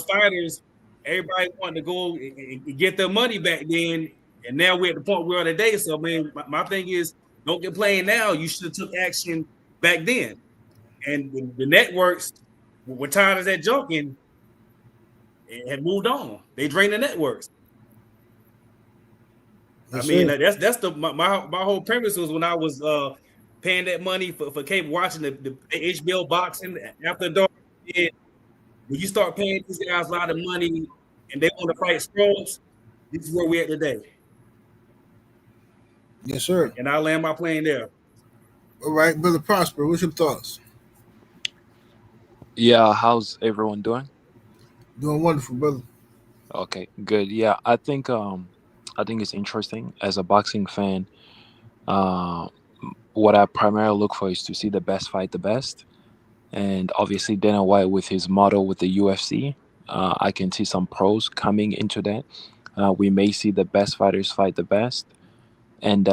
fighters, everybody wanting to go and get their money back then, and now we're at the point we're at today. So, man, my thing is, don't complain now. You should have took action back then. And the networks were tired of that joking and had moved on. They drained the networks. Yes, I mean, that's my whole premise was when I was paying that money for cable, watching the HBO boxing after dark. when you start paying these guys a lot of money and they want to fight scrubs, this is where we're at today. Yes, sir. And I'll land my plane there. All right, Brother Prosper, what's your thoughts? Yeah, how's everyone doing? Doing wonderful, brother. Okay, good. Yeah, I think it's interesting as a boxing fan. Uh, what I primarily look for is to see the best fight the best, and obviously Dana White with his motto with the UFC, I can see some pros coming into that. We may see the best fighters fight the best, and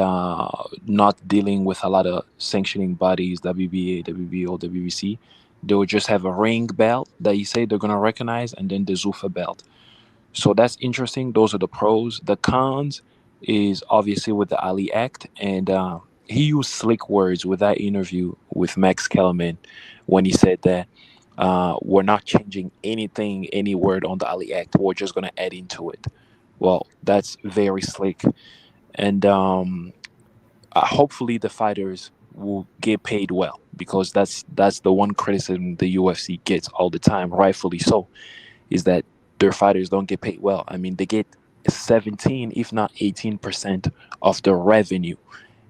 not dealing with a lot of sanctioning bodies, WBA, WBO, WBC. They will just have a ring belt that you say they're gonna recognize, and then the Zuffa belt. So that's interesting. Those are the pros. The cons is obviously with the Ali Act, and he used slick words with that interview with Max Kellerman when he said that we're not changing anything, any word on the Ali Act. We're just gonna add into it. Well, that's very slick, and hopefully the fighters will get paid well, because that's the one criticism the UFC gets all the time, rightfully so, is that their fighters don't get paid well. I mean, they get 17, if not 18% of the revenue.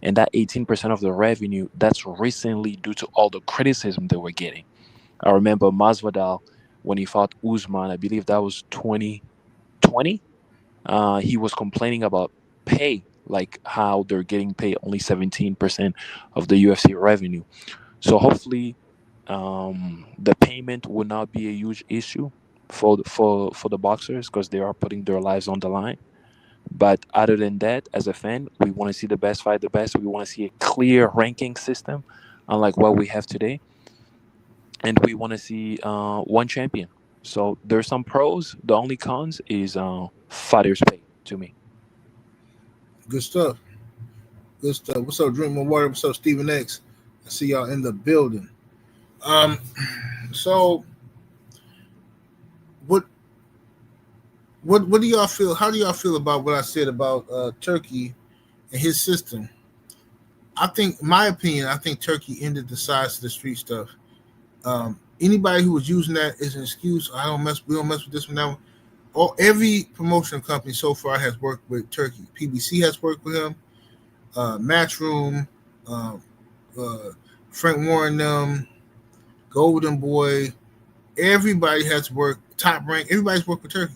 And that 18% of the revenue, that's recently due to all the criticism they were getting. I remember Masvidal, when he fought Usman, I believe that was 2020, he was complaining about pay, like how they're getting paid only 17% of the UFC revenue. So hopefully, the payment will not be a huge issue for the boxers, because they are putting their lives on the line. But other than that, as a fan, we want to see the best fight the best. We want to see a clear ranking system, unlike what we have today, and we want to see one champion. So there's some pros. The only cons is fighters pay to me. Good stuff. Good stuff. What's up, Drink More Water? What's up, Stephen X? I see y'all in the building. Um, so what what do y'all feel? How do y'all feel about what I said about Turkey and his system? I think, my opinion, I think Turkey ended the size of the street stuff. Anybody who was using that as an excuse, we don't mess with this one now. Every promotional company so far has worked with Turkey. PBC has worked with him. Matchroom, uh, uh, Frank Warren, Golden Boy. Everybody has worked. Top Rank. Everybody's worked with Turkey.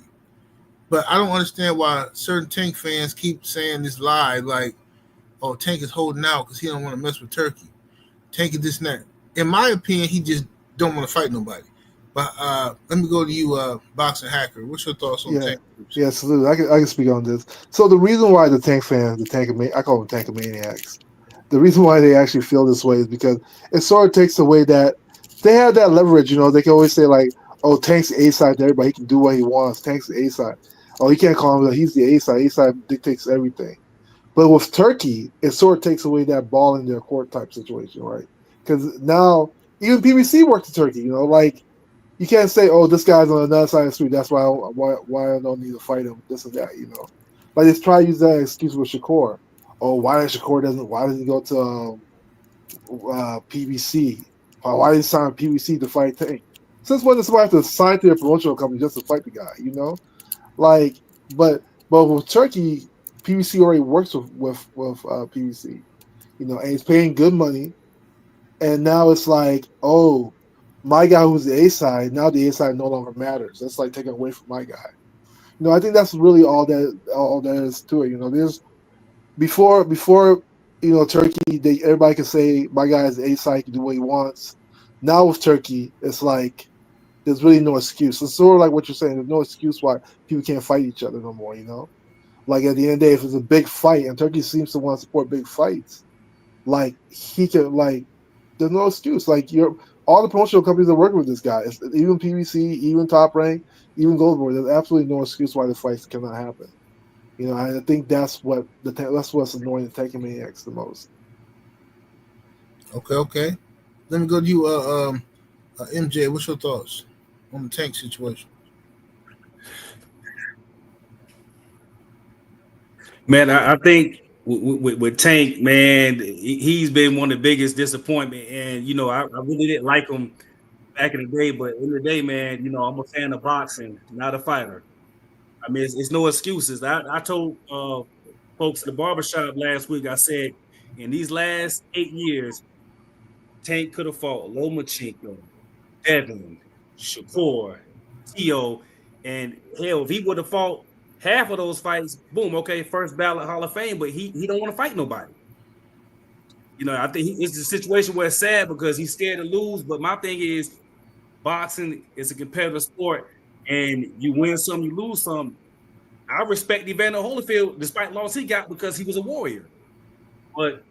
But I don't understand why certain Tank fans keep saying this lie, like, "Oh, Tank is holding out because he don't want to mess with Turkey. Tank is this and that." In my opinion, he just don't want to fight nobody. But let me go to you, Boxing Hacker. What's your thoughts on Tank? Yeah, absolutely. I can speak on this. So the reason why the Tank fans, I call them Tankamaniacs. The reason why they actually feel this way is because it sort of takes away that they have that leverage. You know, they can always say like, "Oh, Tank's A side to everybody. He can do what he wants. Tank's A side. Oh, you can't call him that. He's the A side. A side dictates everything." But with Turkey, it sort of takes away that ball in their court type situation, right? Because now even PBC works in Turkey. You know, like you can't say, "Oh, this guy's on another side of the street. That's why I don't need to fight him." This and that. You know, like they try to use that excuse with Shakur. Oh, why doesn't he go to PBC? Why did he sign PBC to fight Tank? Since when does somebody have to sign to a promotional company just to fight the guy? You know, like, but with Turkey, PBC already works with PBC, you know, and he's paying good money. And now it's like, oh, my guy who's the A side, now the A side no longer matters. That's like taking away from my guy. You know, I think that's really all that is to it. You know, there's before Turkey, everybody can say my guy is the A side, he can do what he wants. Now with Turkey, it's like there's really no excuse. It's sort of like what you're saying. There's no excuse why people can't fight each other no more. You know, like at the end of the day, if it's a big fight and Turkey seems to want to support big fights, like he can like. There's no excuse. Like all the promotional companies are working with this guy, even PBC, even Top Rank, even Goldberg. There's absolutely no excuse why the fights cannot happen. You know, I think that's what's annoying the Tank Maniacs the most. Okay. Let me go to you, MJ. What's your thoughts on the Tank situation? Man, I think with Tank, man, he's been one of the biggest disappointment. And, you know, I really didn't like him back in the day, but in the day, man, I'm a fan of boxing, not a fighter. I mean, it's no excuses. I told folks at the barbershop last week, I said, in these last 8 years, Tank could have fought Lomachenko, Devin, Shakur, Tio, and hell, if he would have fought half of those fights, boom, okay, first ballot Hall of Fame, but he don't want to fight nobody. I think it's a situation where it's sad because he's scared to lose, but my thing is boxing is a competitive sport, and you win some, you lose some. I respect Evander Holyfield despite the loss he got because he was a warrior. But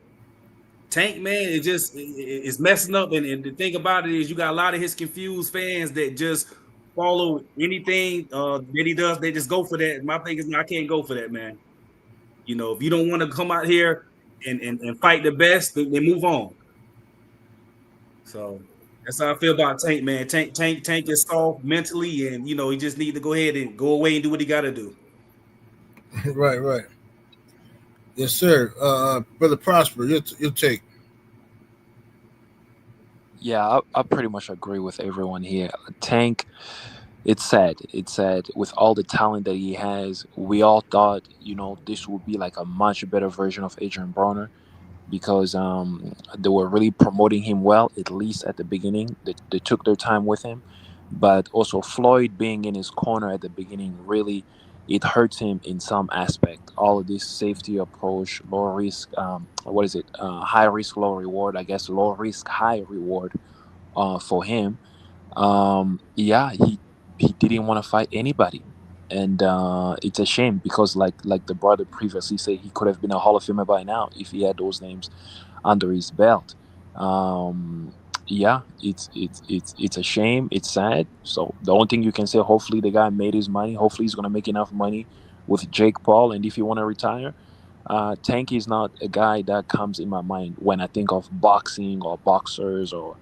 Tank, man, it's messing up. And the thing about it is you got a lot of his confused fans that just follow anything that he does. They just go for that. My thing is, I can't go for that, man. If you don't want to come out here and fight the best, then move on. So that's how I feel about Tank, man. Tank is soft mentally, and he just need to go ahead and go away and do what he got to do. Right. Yes, sir. Brother Prosper, your take. Yeah, I pretty much agree with everyone here. Tank, it's sad. It's sad with all the talent that he has. We all thought, this would be like a much better version of Adrian Broner because they were really promoting him well, at least at the beginning. They took their time with him. But also Floyd being in his corner at the beginning, really, it hurts him in some aspect. All of this safety approach, low risk, high risk, low reward, I guess, low risk, high reward for him. He didn't want to fight anybody. And it's a shame because like the brother previously said, he could have been a Hall of Famer by now if he had those names under his belt. It's a shame. It's sad. So the only thing you can say, hopefully the guy made his money. Hopefully he's gonna make enough money with Jake Paul. And if you want to retire, Tank is not a guy that comes in my mind when I think of boxing or boxers or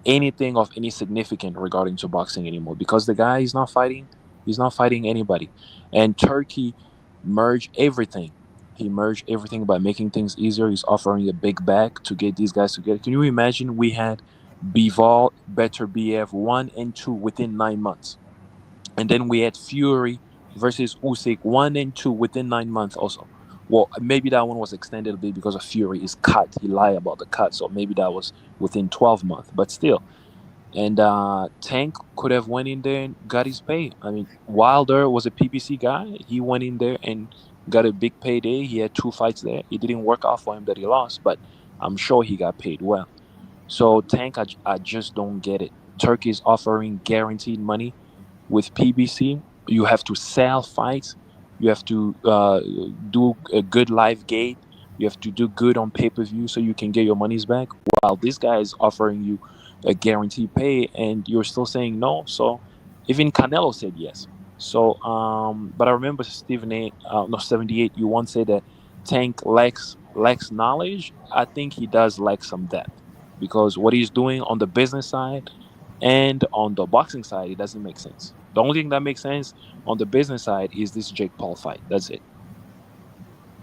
anything of any significant regarding to boxing anymore because the guy is not fighting. He's not fighting anybody. And Turki merged everything. He merged everything by making things easier. He's offering a big bag to get these guys together. Can you imagine we had Bivol, Better BF 1 and 2 within 9 months? And then we had Fury versus Usyk 1 and 2 within 9 months also. Well, maybe that one was extended a bit because of Fury is cut. He lied about the cut, so maybe that was within 12 months. But still, and Tank could have went in there and got his pay. I mean, Wilder was a PBC guy. He went in there and got a big payday. He had 2 fights there. It didn't work out for him that he lost, but I'm sure he got paid well. So Tank, I just don't get it. Turkey is offering guaranteed money. With PBC, you have to sell fights. You have to do a good live gate. You have to do good on pay-per-view so you can get your monies back. While this guy is offering you a guaranteed pay and you're still saying no. So even Canelo said yes. So but I remember 78, you once said that Tank lacks knowledge. I think he does lack some depth because what he's doing on the business side and on the boxing side, it doesn't make sense. The only thing that makes sense on the business side is this Jake Paul fight. That's it.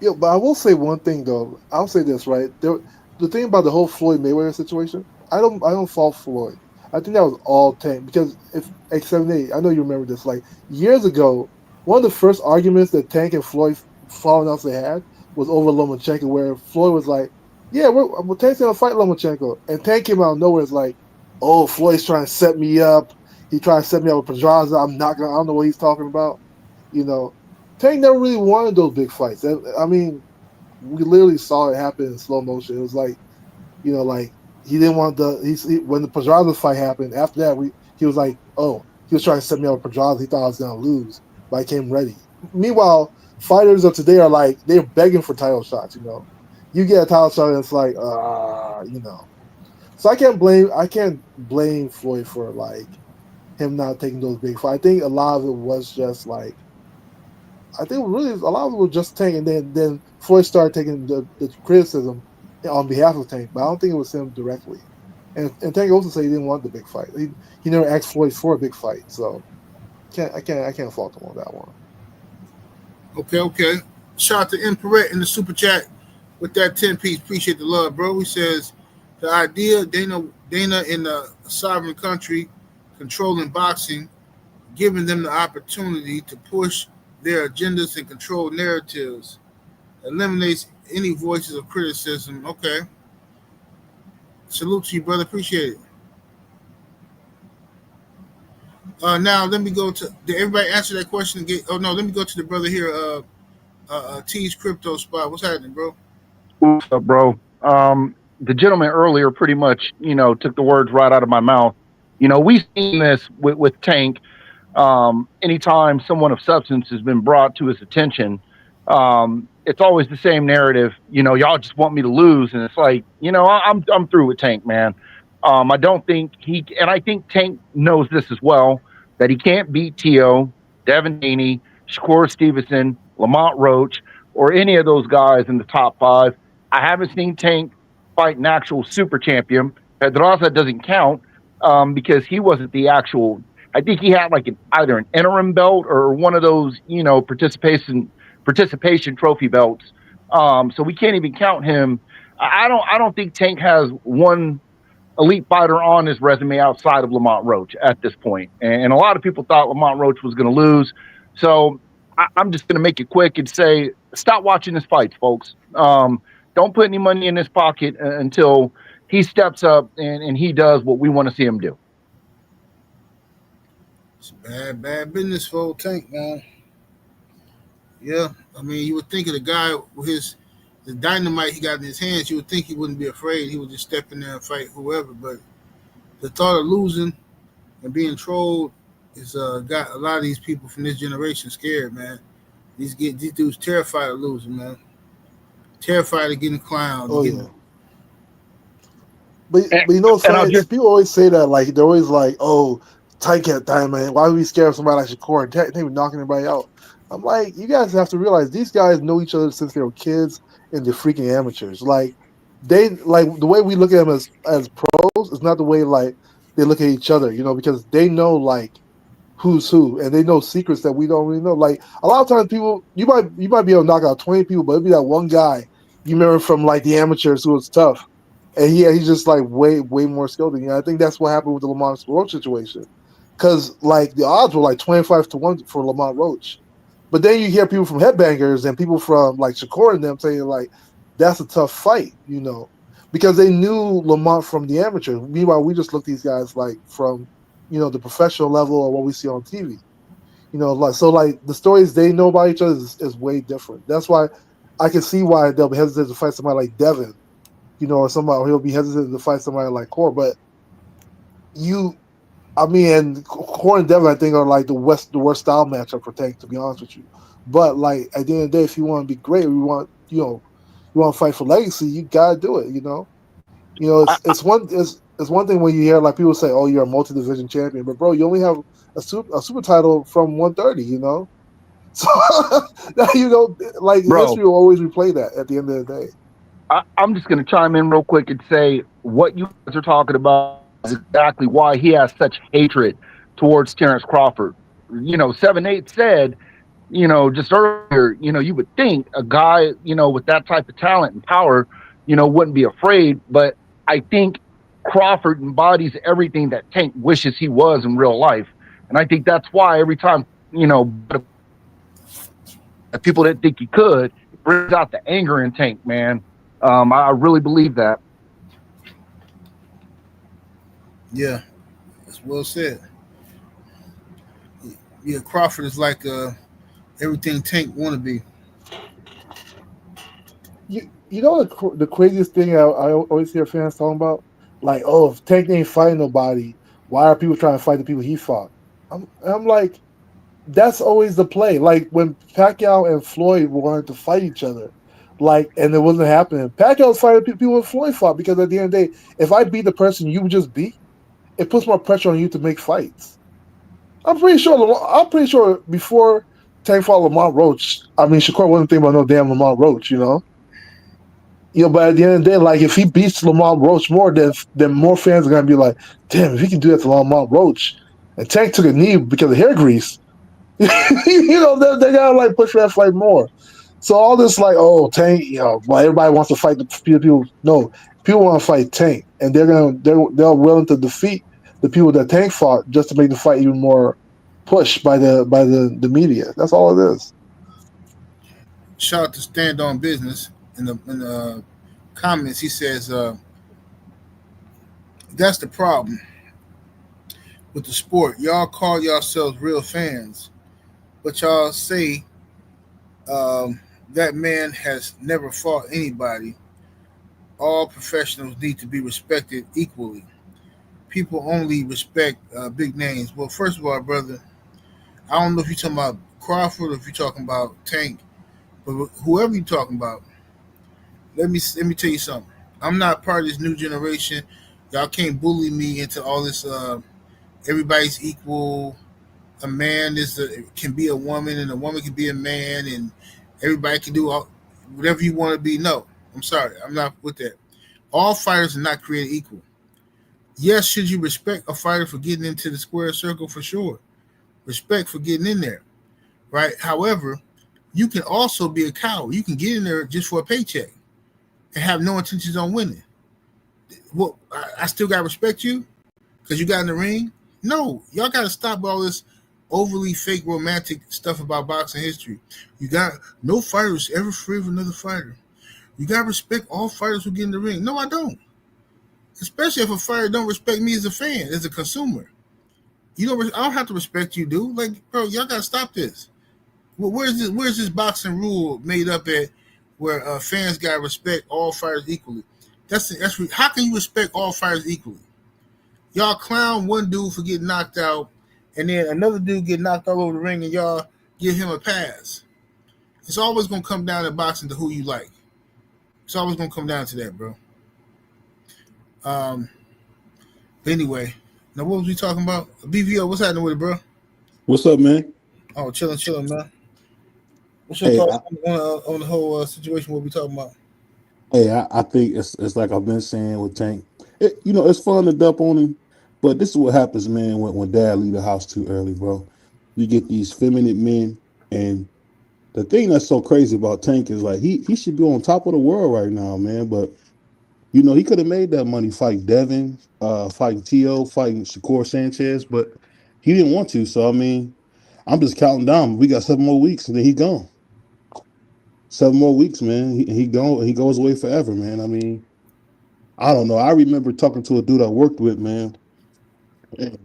Yeah, but I will say one thing though. I'll say this, right? The thing about the whole Floyd Mayweather situation, I don't fault Floyd. I think that was all Tank because if X78, I know you remember this. Like years ago, one of the first arguments that Tank and Floyd falling out they had was over Lomachenko, where Floyd was like, "Yeah, we're Tank's gonna fight Lomachenko," and Tank came out of nowhere. It's like, "Oh, Floyd's trying to set me up. He tried to set me up with Pedraza. I don't know what he's talking about." Tank never really wanted those big fights. I mean, we literally saw it happen in slow motion. It was like, like he didn't want when the Pedraza fight happened. After that, he was like, oh, he was trying to set me up with Pedraza. He thought I was gonna lose, but I came ready. Meanwhile, fighters of today are like they're begging for title shots. You get a title shot, and it's like, So I can't blame Floyd for like him not taking those big fights. I think a lot of it was just like. I think really a lot of it was just Tank, and then Floyd started taking the criticism on behalf of Tank, but I don't think it was him directly. And Tank also said he didn't want the big fight. He never asked Floyd for a big fight, so I can't fault him on that one. Okay. Shout out to Imperette in the super chat with that 10-piece. Appreciate the love, bro. He says the idea Dana in a sovereign country controlling boxing, giving them the opportunity to push their agendas and control narratives, eliminates any voices of criticism. Okay. Salute to you, brother. Appreciate it. Now let me go to. Did everybody answer that question? Oh no, let me go to the brother here. T's crypto spot. What's happening, bro? What's up, bro? The gentleman earlier pretty much, took the words right out of my mouth. We've seen this with Tank. Anytime someone of substance has been brought to his attention, it's always the same narrative. Y'all just want me to lose, and it's like, I'm through with Tank, man. I don't think and I think Tank knows this as well, that he can't beat T.O., Devin Haney, Shakur Stevenson, Lamont Roach, or any of those guys in the top 5. I haven't seen Tank fight an actual super champion. Pedraza doesn't count because he wasn't the actual. I think he had like either an interim belt or one of those, participation trophy belts. So we can't even count him. I don't think Tank has one elite fighter on his resume outside of Lamont Roach at this point. And a lot of people thought Lamont Roach was going to lose. So I'm just going to make it quick and say, stop watching his fights, folks. Don't put any money in his pocket until he steps up and he does what we want to see him do. It's bad business for old Tank, man. Yeah, I mean, you would think of the guy with the dynamite he got in his hands, you would think he wouldn't be afraid. He would just step in there and fight whoever. But the thought of losing and being trolled is got a lot of these people from this generation scared, man. These dudes terrified of losing, man. Terrified of getting clowned. Oh, yeah. But people always say that, like, they're always like, oh, Tank can't dynamite. Why would we scare somebody like Shakur and Tank? They were knocking everybody out. I'm like, you guys have to realize these guys know each other since they were kids and they're freaking amateurs. Like, the way we look at them as pros is not the way, like, they look at each other, because they know, like, who's who, and they know secrets that we don't really know. Like, a lot of times people, you might be able to knock out 20 people, but it'll be that one guy you remember from, like, the amateurs who was tough. And he's just, like, way more skilled than you. I think that's what happened with the Lamont Roach situation. Because, like, the odds were, like, 25-1 for Lamont Roach. But then you hear people from Headbangers and people from, like, Shakur and them saying, like, that's a tough fight, because they knew Lamont from the amateur. Meanwhile, we just look at these guys, like, from, the professional level or what we see on TV. The stories they know about each other is way different. That's why I can see why they'll be hesitant to fight somebody like Devin, or he'll be hesitant to fight somebody like Core. But and Core and Devin, I think, are like the worst style matchup for Tank, to be honest with you. But, like, at the end of the day, if you want to be great, you want to fight for legacy, you gotta do it. It's one thing when you hear, like, people say, "Oh, you're a multi-division champion," but bro, you only have a super title from 130. So Bro, history will always replay that at the end of the day. I'm just going to chime in real quick and say what you guys are talking about is exactly why he has such hatred towards Terrence Crawford. 7-8 said, just earlier, you would think a guy, with that type of talent and power, wouldn't be afraid. But I think Crawford embodies everything that Tank wishes he was in real life. And I think that's why every time, people didn't think he could, it brings out the anger in Tank, man. I really believe that. Yeah, that's well said. Yeah, Crawford is like everything Tank want to be. The craziest thing I always hear fans talking about, like, oh, if Tank ain't fighting nobody, why are people trying to fight the people he fought? I'm like, that's always the play. Like, when Pacquiao and Floyd wanted to fight each other, like, and it wasn't happening. Pacquiao was fighting people that Floyd fought, because at the end of the day, if I beat the person you just beat, it puts more pressure on you to make fights. I'm pretty sure before Tank fought Lamont Roach, Shakur wasn't thinking about no damn Lamont Roach, But at the end of the day, like, if he beats Lamont Roach more, then more fans are gonna be like, damn, if he can do that to Lamont Roach, and Tank took a knee because of hair grease, they gotta, like, push for that fight more. So all this, like, oh, Tank, everybody wants to fight the people. No, people want to fight Tank, and they're willing to defeat the people that Tank fought just to make the fight even more pushed by the media. That's all it is. Shout out to Stand On Business in the comments. He says that's the problem with the sport. Y'all call yourselves real fans, but y'all say that man has never fought anybody. All professionals need to be respected equally. People only respect big names. Well, first of all, brother, I don't know if you're talking about Crawford or if you're talking about Tank, but whoever you're talking about, let me tell you something. I'm not part of this new generation. Y'all can't bully me into all this. Everybody's equal. A man can be a woman, and a woman can be a man, and everybody can do whatever you want to be. No, I'm sorry, I'm not with that. All fighters are not created equal. Yes, should you respect a fighter for getting into the square circle? For sure. Respect for getting in there, right? However, you can also be a coward. You can get in there just for a paycheck and have no intentions on winning. Well, I still got to respect you because you got in the ring? No, y'all got to stop all this overly fake romantic stuff about boxing history. You got no fighters ever free of another fighter. You got to respect all fighters who get in the ring. No, I don't. Especially if a fighter don't respect me as a fan, as a consumer. I don't have to respect you, dude. Like, bro, y'all got to stop this. Well, where's this boxing rule made up at where fans got to respect all fighters equally? How can you respect all fighters equally? Y'all clown one dude for getting knocked out, and then another dude get knocked all over the ring, and y'all give him a pass. It's always gonna come down to boxing to who you like. It's always gonna come down to that, bro. But anyway, now what was we talking about? BVO, what's happening with it, bro? What's up, man? Oh, chilling, man. What's your thoughts on the whole situation? What we talking about? Hey, I think it's like I've been saying with Tank. It's fun to dump on him, but this is what happens, man, when dad leave the house too early, bro. You get these feminine men, and the thing that's so crazy about Tank is like he should be on top of the world right now, man. But he could have made that money fighting Devin, fighting Tio, fighting Shakur Sanchez, but he didn't want to. So I mean, I'm just counting down. We got 7 more weeks, and then he gone. 7 more weeks, man. He goes away forever, man. I mean, I don't know. I remember talking to a dude I worked with, man. And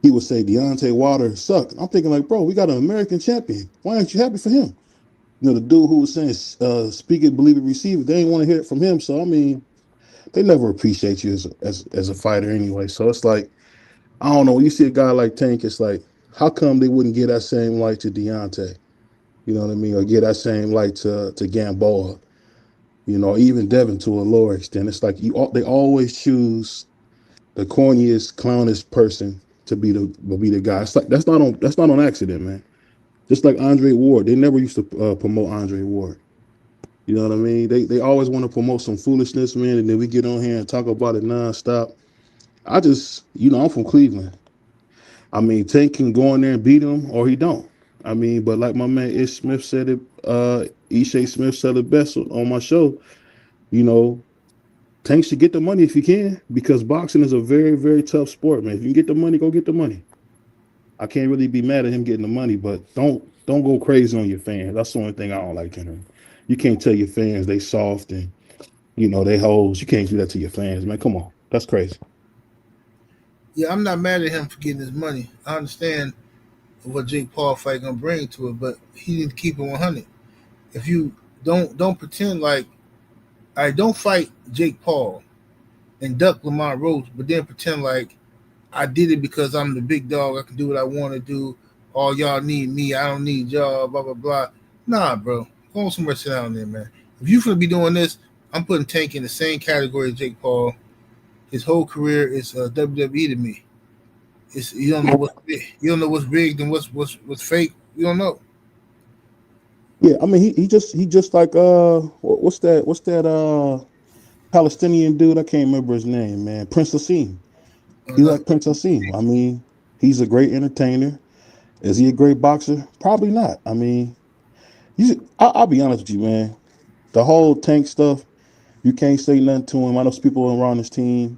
he would say Deontay Wilder sucked. I'm thinking like, bro, we got an American champion. Why aren't you happy for him? The dude who was saying speak it, believe it, receive it. They didn't want to hear it from him. So I mean, they never appreciate you as a fighter anyway. So it's like, I don't know. When you see a guy like Tank, it's like, how come they wouldn't give that same light to Deontay? You know what I mean? Or give that same light to Gamboa? Even Devin to a lower extent. It's like they always choose the corniest, clownish person to be the guy. It's like that's not on accident, man. Just like Andre Ward, they never used to promote Andre Ward. You know what I mean? They always want to promote some foolishness, man, and then we get on here and talk about it nonstop. I just, I'm from Cleveland. I mean, Tank can go in there and beat him, or he don't. I mean, but like my man Ish Smith said it, Ishay Smith said it best on my show. Tank should get the money if he can, because boxing is a very, very tough sport, man. If you can get the money, go get the money. I can't really be mad at him getting the money, but don't go crazy on your fans. That's the only thing I don't like, Henry. You can't tell your fans they soft and they hoes. You can't do that to your fans, man. Come on, that's crazy. Yeah, I'm not mad at him for getting his money. I understand what Jake Paul fight gonna bring to it, but he didn't keep it 100. If you don't pretend like I don't fight Jake Paul and duck Lamont Rhodes, but then pretend like I did it because I'm the big dog. I can do what I want to do. All y'all need me. I don't need y'all. Blah blah blah. Nah, bro. Go on somewhere, sit down there, man. If you gonna be doing this, I'm putting Tank in the same category as Jake Paul. His whole career is WWE to me. You don't know what's big. You don't know what's big and what's fake. You don't know. Yeah, I mean he just like what's that Palestinian dude? I can't remember his name, man. Prince Hassim. He's like Prince Hassim. I mean, he's a great entertainer. Is he a great boxer? Probably not. I mean, I'll be honest with you, man. The whole Tank stuff, you can't say nothing to him. I know some people around his team.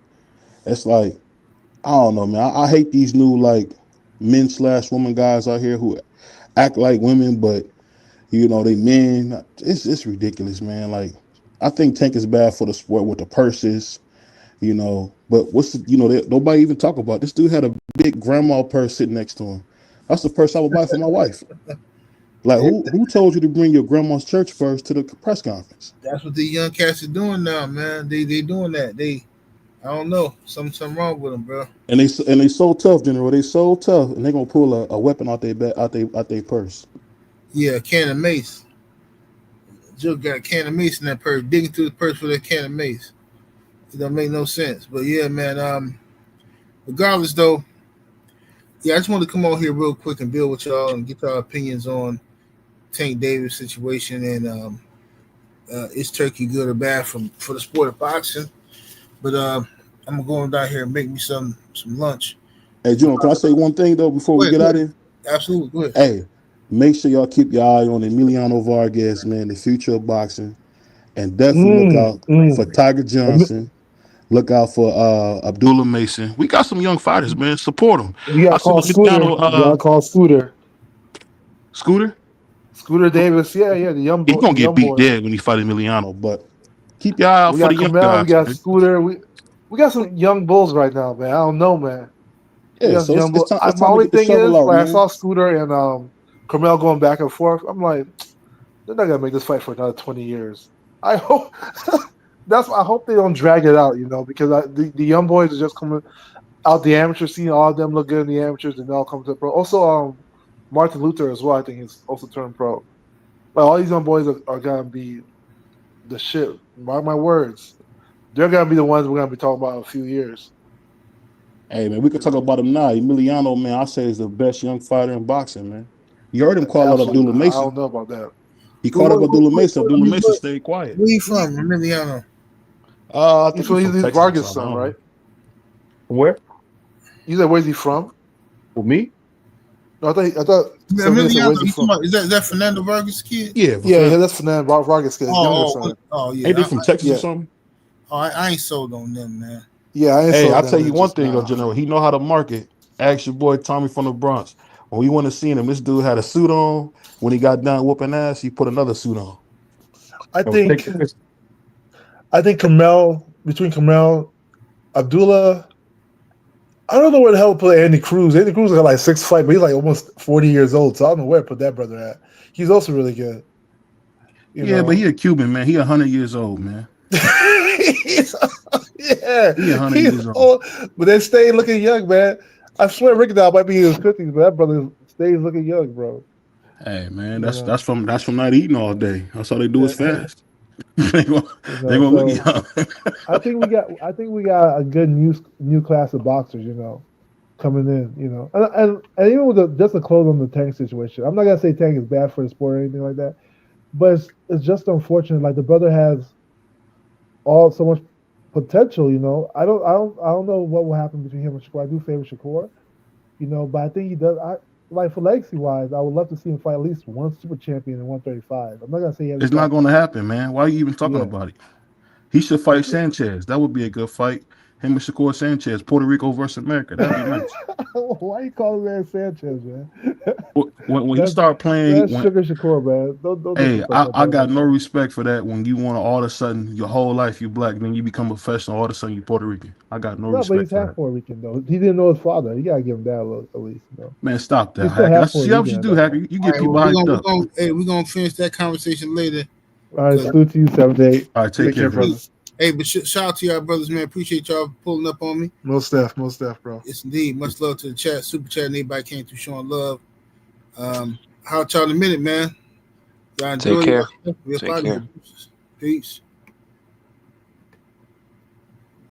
It's like I don't know, man. I hate these new like men/woman guys out here who act like women, but they men. It's ridiculous, man. Like I think Tank is bad for the sport with the purses, But what's nobody even talk about this dude had a big grandma purse sitting next to him. That's the purse I would buy for my wife. Like who told you to bring your grandma's church purse to the press conference? That's what the young cats are doing now, man. They doing that. I don't know, something wrong with them, bro. And they so tough, General. They so tough, and they gonna pull a weapon out their purse. Yeah, a can of mace. Joe got a can of mace in that purse, digging through the purse with a can of mace. It don't make no sense. But yeah, man. Regardless, though, yeah, I just want to come on here real quick and build with y'all and get y'all opinions on Tank Davis situation and is Turkey good or bad for the sport of boxing? But I'm gonna go down here and make me some lunch. Hey, General, can I say one thing though before we get out of here? Absolutely, go ahead. Hey, make sure y'all keep your eye on Emiliano Vargas, man, the future of boxing, and definitely look out for Tiger Johnson. Look out for Abdullah Mason. We got some young fighters, man. Support them. You got to call Scooter. You got to call Scooter. Scooter? Scooter Davis. Yeah, the young boy. He's going to get beat dead when he fight Emiliano, but keep your eye out for the young guys. We got Scooter. We got some young bulls right now, man. I don't know, man. Yeah, so it's time my only thing is, out, I saw Scooter and Carmel going back and forth. I'm like, they're not going to make this fight for another 20 years. I hope... I hope they don't drag it out, because the young boys are just coming out the amateur scene. All of them look good in the amateurs, and they all come to the pro. Also, Martin Luther as well. I think he's also turned pro. But all these young boys are gonna be the shit. Mark my words, they're gonna be the ones we're gonna be talking about in a few years. Hey man, we could talk about him now. Emiliano, man, I say is the best young fighter in boxing, man. You heard him call out Abdullah Mason. I don't know about that. He called up Abdullah Mason. Abdullah Mason stayed quiet. Where you from, Emiliano? I think he's Vargas' son, right? Where? You said where's he from? For me? No, I thought Emiliano, is that Fernando Vargas' kid? Yeah, that's Fernando Vargas' kid. Yeah. Ain't they from Texas or something? Oh, I ain't sold on them, man. Yeah, I'll tell you one thing though, General. He know how to market. Ask your boy Tommy from the Bronx. When we went to see him, this dude had a suit on. When he got done whooping ass, he put another suit on. I think between Carmel, Abdullah, I don't know where the hell to put Andy Cruz. Andy Cruz got like 6 fights, but he's like almost 40 years old, so I don't know where to put that brother at. He's also really good. But he a Cuban, man. He 100 years old, man. He 100 years old. But they stay looking young, man. I swear Ricky Dow might be in his 50s, but that brother stays looking young, bro. Hey, man, that's from not eating all day. That's all they do is fast. they gonna look young. I think we got a good new class of boxers, coming in, and even with just a close on the Tank situation. I'm not gonna say Tank is bad for the sport or anything like that, but it's just unfortunate. Like the brother has so much potential, I don't know what will happen between him and Shakur. I do favor Shakur, but I think he does. Like for legacy wise, I would love to see him fight at least one super champion in 135. I'm not gonna say it's not gonna happen, man. Why are you even talking about it? He should fight Sanchez. That would be a good fight. Him and Shakur Sanchez, Puerto Rico versus America. That'd be nice. Why you calling that Sanchez, man? When he start playing, that's Sugar Shakur, man. Don't I got no respect for that. When you want to all of a sudden your whole life you black, then you become a professional. All of a sudden you Puerto Rican. I got no respect. But he's half Puerto Rican though. He didn't know his father. You gotta give him that at least. Man, stop that, Hacker. See what you do, Hacker. You get people hyped up. We're gonna finish that conversation later. All right, salute to you, 7-8. All right, take care, brother. Hey, but shout out to y'all brothers, man. Appreciate y'all pulling up on me. Most stuff, bro. Yes, indeed. Much love to the chat, super chat, and everybody came through showing love. How y'all in a minute, man? Y'all enjoy. Take care. Peace.